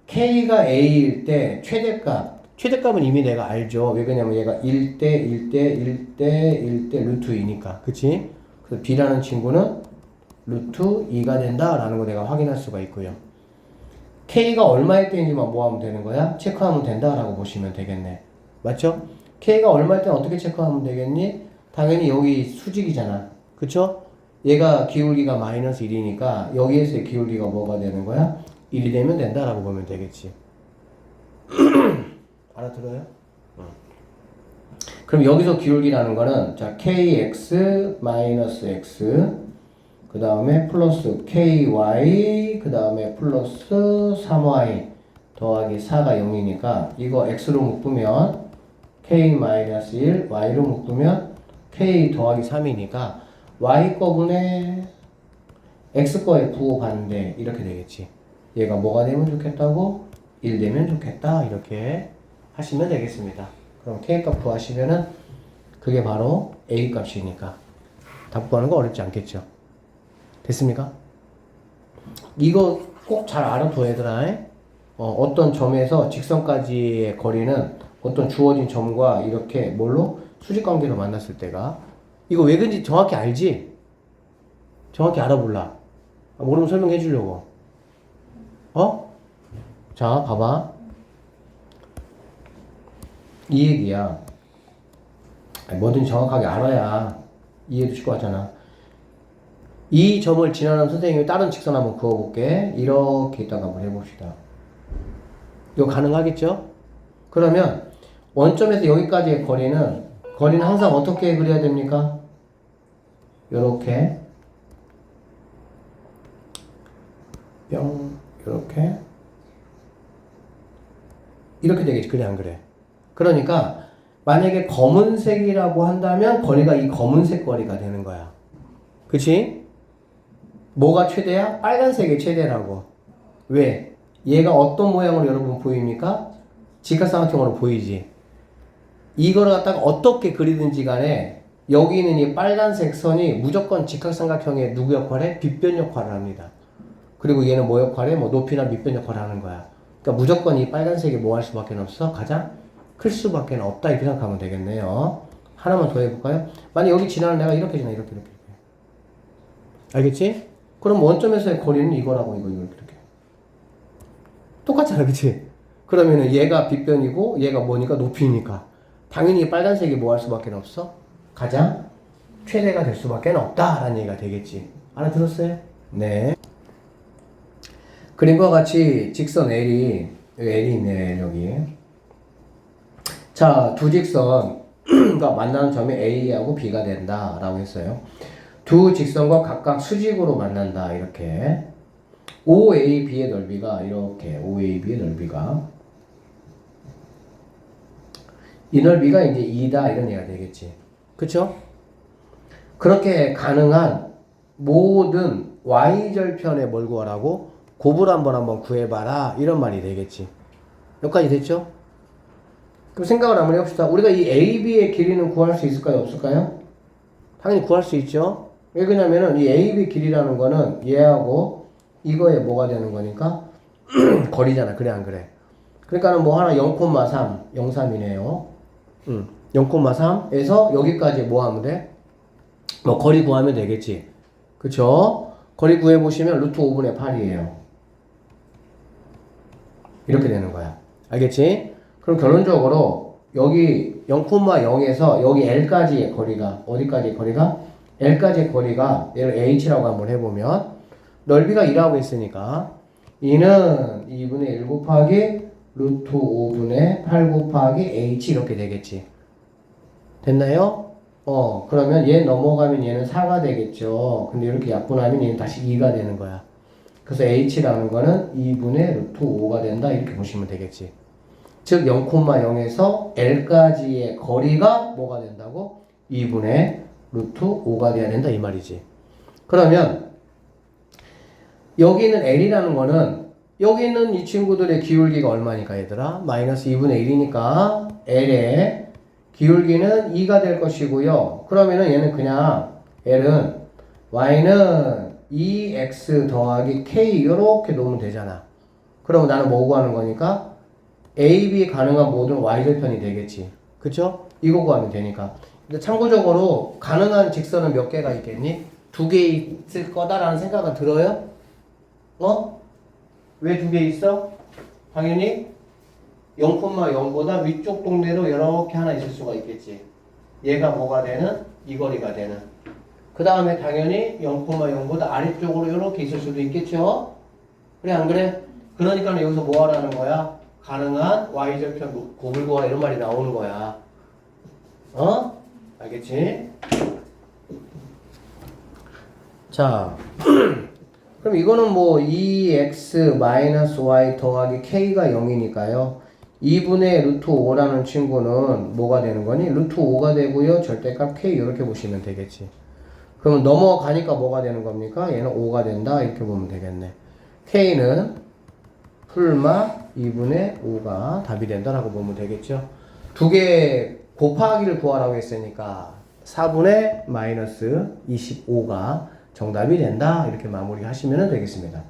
K가 A일 때 최대값은 이미 내가 알죠. 왜 그러냐면 얘가 1대 1대 1대 1대 루트 2니까. 그치? 그래서 B라는 친구는 루트 2가 된다라는 거 내가 확인할 수가 있고요. K가 얼마일 때인지만 뭐 하면 되는 거야? 체크하면 된다라고 보시면 되겠네. 맞죠? K가 얼마일 때는 어떻게 체크하면 되겠니? 당연히 여기 수직이잖아. 그쵸? 얘가 기울기가 마이너스 1이니까 여기에서의 기울기가 뭐가 되는 거야? 1이 되면 된다라고 보면 되겠지. 알아들어요? 그럼 여기서 기울기라는 거는 자 kx 마이너스 x 그 다음에 플러스 ky 그 다음에 플러스 3y 더하기 4가 0이니까 이거 x로 묶으면 k 마이너스 1 y로 묶으면 k 더하기 3이니까 y 거분의 x 거에 부호받는데 이렇게 되겠지. 얘가 뭐가 되면 좋겠다고? 1 되면 좋겠다 이렇게 하시면 되겠습니다. 그럼 k 값 구하시면은 그게 바로 a 값이니까 답 구하는 거 어렵지 않겠죠. 됐습니까? 이거 꼭 잘 알아둬야 얘들아. 어떤 점에서 직선까지의 거리는 어떤 주어진 점과 이렇게 뭘로? 수직관계로 만났을 때가 이거 왜 그런지 정확히 알지? 정확히 알아볼라. 모르면 설명해 주려고. 자, 봐봐. 이 얘기야. 뭐든지 정확하게 알아야 이해도 쉽고 하잖아. 이 점을 지나는 선생님이 다른 직선 한번 그어볼게. 이렇게 있다가 한번 해봅시다. 이거 가능하겠죠? 그러면 원점에서 여기까지의 거리는 항상 어떻게 그려야 됩니까? 요렇게 이렇게 되겠지. 그래 안 그래? 그러니까 만약에 검은색이라고 한다면 거리가 이 검은색 거리가 되는 거야. 그치? 뭐가 최대야? 빨간색이 최대라고. 왜? 얘가 어떤 모양으로 여러분 보입니까? 직각삼각형으로 보이지. 이거를 갖다가 어떻게 그리든지 간에 여기 있는 이 빨간색 선이 무조건 직각삼각형의 누구 역할에? 빗변 역할을 합니다. 그리고 얘는 뭐 역할에? 뭐 높이나 밑변 역할을 하는 거야. 그러니까 무조건 이 빨간색이 뭐 할 수밖에 없어? 가장 클 수밖에 없다 이렇게 생각하면 되겠네요. 하나만 더 해볼까요? 만약 여기 지나는 애가 이렇게 지나 이렇게 알겠지? 그럼 원점에서의 거리는 이거라고 이렇게 똑같잖아 그치? 그러면은 얘가 빗변이고 얘가 뭐니까 높이니까 당연히 빨간색이 뭐 할 수밖에 없어? 가장 최대가 될 수밖에 없다라는 얘기가 되겠지. 알아들었어요? 네. 그림과 같이 직선 L이 있네 여기. 자, 두 직선가 만나는 점이 A하고 B가 된다 라고 했어요. 두 직선과 각각 수직으로 만난다 이렇게. OAB의 넓이가 이렇게 OAB의 넓이가 이 넓이가 이제 2다 이런 얘기가 되겠지. 그쵸? 그렇게 가능한 모든 Y절편에 뭘 구하라고? 곱을 한번 구해봐라 이런 말이 되겠지. 여기까지 됐죠? 그럼 생각을 한번 해봅시다. 우리가 이 AB의 길이는 구할 수 있을까요? 없을까요? 당연히 구할 수 있죠. 왜 그러냐면은 이 AB 길이라는 거는 얘하고 이거에 뭐가 되는 거니까 거리잖아. 그래 안 그래? 그러니까는 뭐 하나 0,3 0,3이네요. 0,3에서 여기까지 뭐 하면 돼? 뭐 거리 구하면 되겠지. 그쵸? 거리 구해보시면 루트 5분의 8이에요. 이렇게 되는 거야. 알겠지? 그럼 결론적으로 여기 0,0에서 여기 L까지의 거리가 어디까지의 거리가? L까지의 거리가 얘를 H라고 한번 해보면 넓이가 2라고 했으니까 2는 2분의 1 곱하기 루트 5분의 8 곱하기 H 이렇게 되겠지. 됐나요? 그러면 얘 넘어가면 얘는 4가 되겠죠. 근데 이렇게 약분하면 얘는 다시 2가 되는 거야. 그래서 h라는 거는 2분의 루트 5가 된다. 이렇게 보시면 되겠지. 즉 0,0에서 l까지의 거리가 뭐가 된다고? 2분의 루트 5가 돼야 된다 이 말이지. 그러면 여기 있는 l이라는 거는 여기 있는 이 친구들의 기울기가 얼마니까 얘들아? 마이너스 2분의 1이니까 l의 기울기는 2가 될 것이고요. 그러면은 얘는 그냥 l은 y는 2x 더하기 k 이렇게 놓으면 되잖아. 그러면 나는 뭐 구하는 거니까 a, b 가능한 모든 y절편이 되겠지. 그쵸? 이거 구하면 되니까. 근데 참고적으로 가능한 직선은 몇 개가 있겠니? 2개 있을 거다라는 생각은 들어요? 왜 2개 있어? 당연히 0,0보다 위쪽 동네로 이렇게 하나 있을 수가 있겠지. 얘가 뭐가 되는? 이 거리가 되는. 그 다음에 당연히 0,0보다 아래쪽으로 이렇게 있을 수도 있겠죠? 그래 안 그래? 그러니까 여기서 뭐 하라는 거야? 가능한 y절편 곱을 구하라 이런 말이 나오는 거야. 알겠지? 자 그럼 이거는 뭐 2x-y 더하기 k가 0이니까요. 2분의 루트 5라는 친구는 뭐가 되는 거니? 루트 5가 되고요. 절대값 k 이렇게 보시면 되겠지. 그러면 넘어가니까 뭐가 되는 겁니까? 얘는 5가 된다. 이렇게 보면 되겠네. k는 풀마 2분의 5가 답이 된다라고 보면 되겠죠. 두 개 곱하기를 구하라고 했으니까 4분의 마이너스 25가 정답이 된다. 이렇게 마무리하시면 되겠습니다.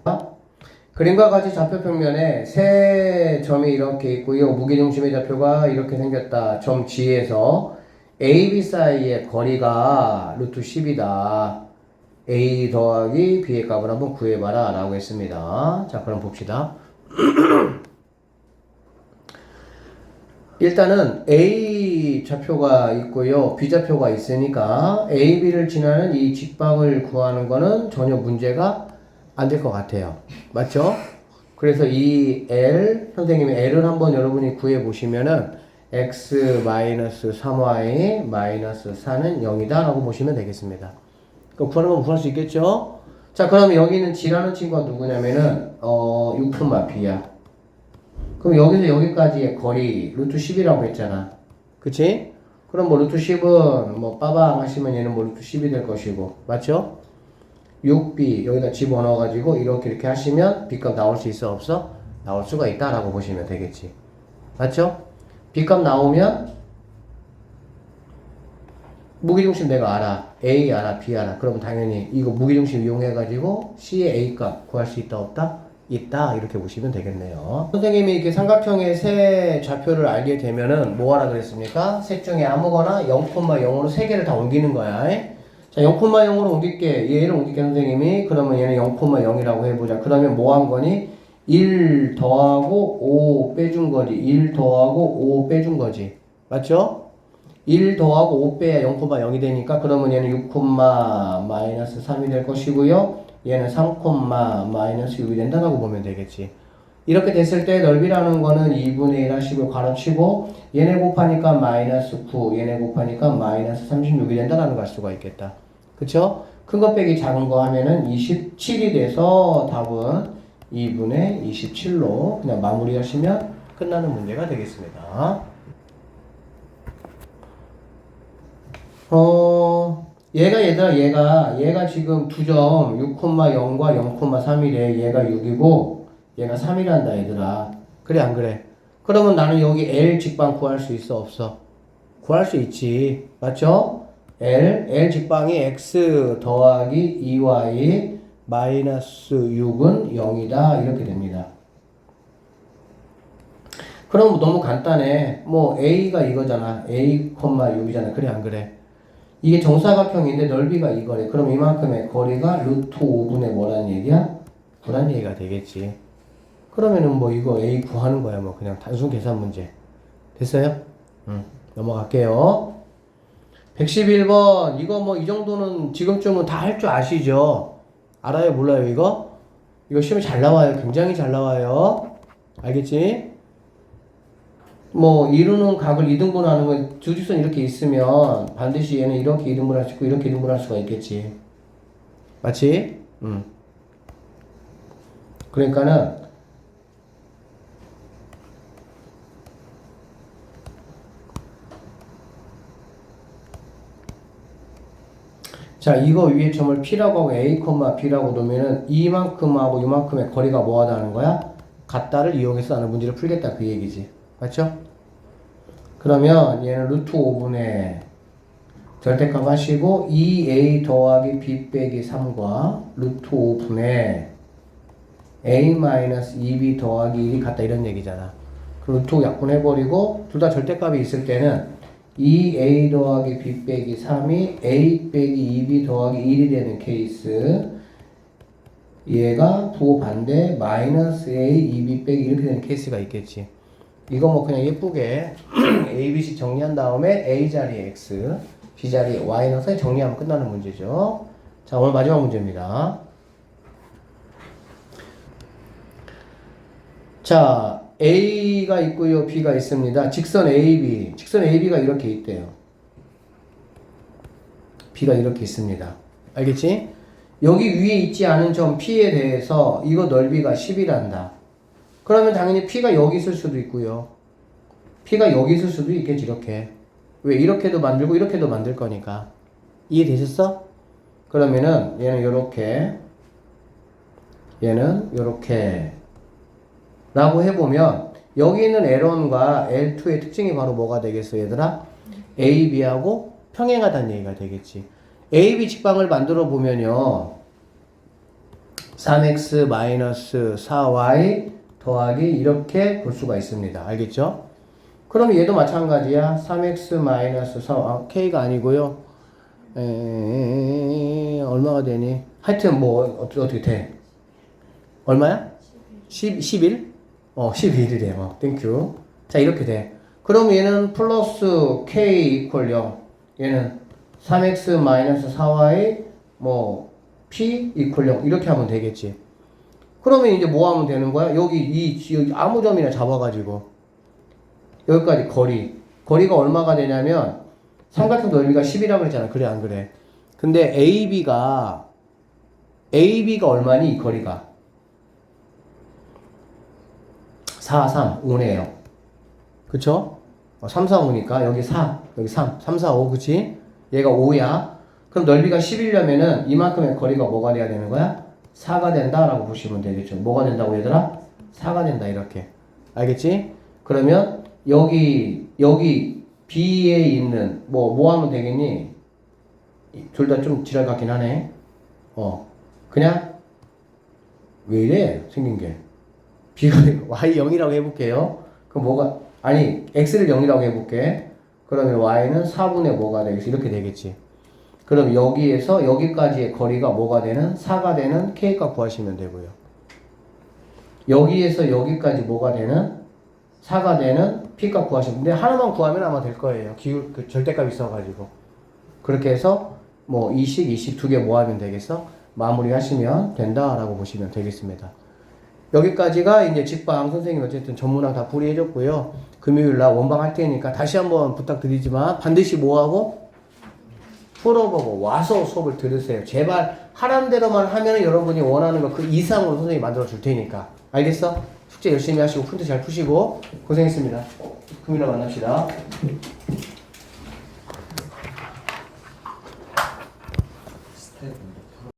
그림과 같이 좌표 평면에 세 점이 이렇게 있고요. 무게중심의 좌표가 이렇게 생겼다. 점 G에서 A, B 사이의 거리가 루트 10이다. A 더하기 B의 값을 한번 구해봐라 라고 했습니다. 자, 그럼 봅시다. 일단은 A 좌표가 있고요. B 좌표가 있으니까 A, B를 지나는 이 직방을 구하는 거는 전혀 문제가 안 될 것 같아요. 맞죠? 그래서 이 L, 선생님이 L을 한번 여러분이 구해보시면은 x-3y 4는 0이다 라고 보시면 되겠습니다. 그럼 구하는 건 구할 수 있겠죠? 자, 그럼 여기 있는 G라는 친구가 누구냐면은 6푼마 B야. 그럼 여기서 여기까지의 거리 루트 10이라고 했잖아. 그치? 그럼 뭐 루트 10은 뭐 빠방 하시면 얘는 뭐 루트 10이 될 것이고. 맞죠? 6b 여기다 집어넣어가지고 이렇게 하시면 B값 나올 수 있어 없어? 나올 수가 있다라고 보시면 되겠지. 맞죠? B값 나오면 무게중심 내가 알아. A 알아, B 알아. 그러면 당연히 이거 무게중심 이용해가지고 C의 A값 구할 수 있다 없다? 있다 이렇게 보시면 되겠네요. 선생님이 이렇게 삼각형의 세 좌표를 알게 되면은 뭐 하라 그랬습니까? 셋 중에 아무거나 0,0으로 세 개를 다 옮기는 거야. 자, 0,0으로 옮길게. 얘를 옮길게 선생님이. 그러면 얘는 0,0이라고 해보자. 그러면 뭐 한 거니? 1 더하고 5 빼준 거지. 1 더하고 5 빼준 거지. 맞죠? 1 더하고 5 빼야 0,0이 되니까 그러면 얘는 6, 마이너스 3이 될 것이고요. 얘는 3, 마이너스 6이 된다고 보면 되겠지. 이렇게 됐을 때 넓이라는 거는 2분의 1 하시고 가로치고 얘네 곱하니까 마이너스 9 얘네 곱하니까 마이너스 36이 된다라는 걸 알 수가 있겠다. 그쵸? 큰 거 빼기 작은 거 하면은 27이 돼서 답은 2분의 27로 그냥 마무리하시면 끝나는 문제가 되겠습니다. 얘가 얘가 지금 두 점 6,0과 0,3이래. 얘가 6이고 얘가 3이란다 얘들아. 그래 안 그래? 그러면 나는 여기 L 직방 구할 수 있어 없어? 구할 수 있지. 맞죠? L 직방이 x 더하기 2y 마이너스 6은 0이다 이렇게 됩니다. 그럼 너무 간단해. 뭐 A가 이거잖아. A, 6이잖아. 그래 안 그래? 이게 정사각형인데 넓이가 이거래. 그럼 이만큼의 거리가 루트 5분의 뭐라는 얘기야? 9란 얘기가 되겠지. 그러면은 뭐 이거 A 구하는 거야. 뭐 그냥 단순 계산 문제. 됐어요? 넘어갈게요. 111번. 이거 뭐 이 정도는 지금쯤은 다 할 줄 아시죠? 알아요? 몰라요? 이거? 이거 시험에 잘 나와요. 굉장히 잘 나와요. 알겠지? 뭐 이루는 각을 2등분하는 건 주직선 이렇게 있으면 반드시 얘는 이렇게 2등분할 수 있고 이렇게 2등분할 수가 있겠지. 맞지? 그러니까는 자, 이거 위에 점을 P라고 하고 A, B라고 놓으면은 이만큼하고 이만큼의 거리가 뭐하다는 거야? 같다를 이용해서 나는 문제를 풀겠다 그 얘기지. 맞죠? 그러면 얘는 루트 5분의 절대값 하시고 2A 더하기 B 빼기 3과 루트 5분의 A 마이너스 2B 더하기 1이 같다 이런 얘기잖아. 그 루트 5 약분해버리고 둘 다 절대값이 있을 때는 2A 더하기 B 빼기 3이 A 빼기 2B 더하기 1이 되는 케이스 얘가 부호 반대 마이너스 A 2B 빼기 이렇게 되는 케이스가 있겠지. 이거 뭐 그냥 예쁘게 A, B, C 정리한 다음에 A 자리에 X B 자리에 Y 넣어서 정리하면 끝나는 문제죠. 자, 오늘 마지막 문제입니다. 자, A가 있고요, B가 있습니다. 직선 AB, 직선 AB가 이렇게 있대요. B가 이렇게 있습니다. 알겠지? 여기 위에 있지 않은 점 P에 대해서 이거 넓이가 10이란다. 그러면 당연히 P가 여기 있을 수도 있고요. P가 여기 있을 수도 있겠지, 이렇게. 왜? 이렇게도 만들고 이렇게도 만들 거니까. 이해되셨어? 그러면은 얘는 요렇게, 얘는 요렇게 라고 해보면 여기 있는 L1과 L2의 특징이 바로 뭐가 되겠어, 얘들아? AB하고 평행하다는 얘기가 되겠지. AB 직방을 만들어 보면요 3x-4y 더하기 이렇게 볼 수가 있습니다. 알겠죠? 그럼 얘도 마찬가지야. 3x-4 k가 아니고요 얼마가 되니? 하여튼 뭐 어떻게 돼? 얼마야? 11? 11이래요. 땡큐. 자, 이렇게 돼. 그럼 얘는 플러스 k 이퀄 0. 얘는 3x-4y 뭐 p 이퀄 0 이렇게 하면 되겠지. 그러면 이제 뭐 하면 되는 거야? 여기 아무 점이나 잡아가지고 여기까지 거리가 얼마가 되냐면 삼각형 넓이가 10이라고 그랬잖아. 그래 안 그래? 근데 AB가 얼마니? 이 거리가 4, 3, 5네요. 그쵸? 3, 4, 5니까 여기 4, 여기 3, 3, 4, 5 그치? 얘가 5야. 그럼 넓이가 10이려면은 이만큼의 거리가 뭐가 돼야 되는 거야? 4가 된다라고 보시면 되겠죠. 뭐가 된다고 얘들아? 4가 된다 이렇게. 알겠지? 그러면 여기 B에 있는 뭐 하면 되겠니? 둘 다 좀 지랄 같긴 하네. 그냥 왜 이래? 생긴 게. B가 Y 0이라고 해볼게요. 그럼 뭐가 아니 X를 0이라고 해볼게. 그러면 Y는 4분의 뭐가 되겠어? 이렇게 되겠지. 그럼 여기에서 여기까지의 거리가 뭐가 되는? 4가 되는 K값 구하시면 되고요. 여기에서 여기까지 뭐가 되는? 4가 되는 P값 구하시면 근데 하나만 구하면 아마 될 거예요. 그 절대값 있어가지고. 그렇게 해서 뭐 20 두 개 모아면 되겠어? 마무리 하시면 된다라고 보시면 되겠습니다. 여기까지가 이제 직방 선생님 어쨌든 전문항 다 풀이해줬고요. 금요일날 원방 할 테니까 다시 한번 부탁드리지만 반드시 뭐하고? 풀어보고 와서 수업을 들으세요. 제발 하라는 대로만 하면 여러분이 원하는 거 그 이상으로 선생님이 만들어 줄 테니까. 알겠어? 숙제 열심히 하시고 푼트 잘 푸시고 고생했습니다. 금요일날 만납시다.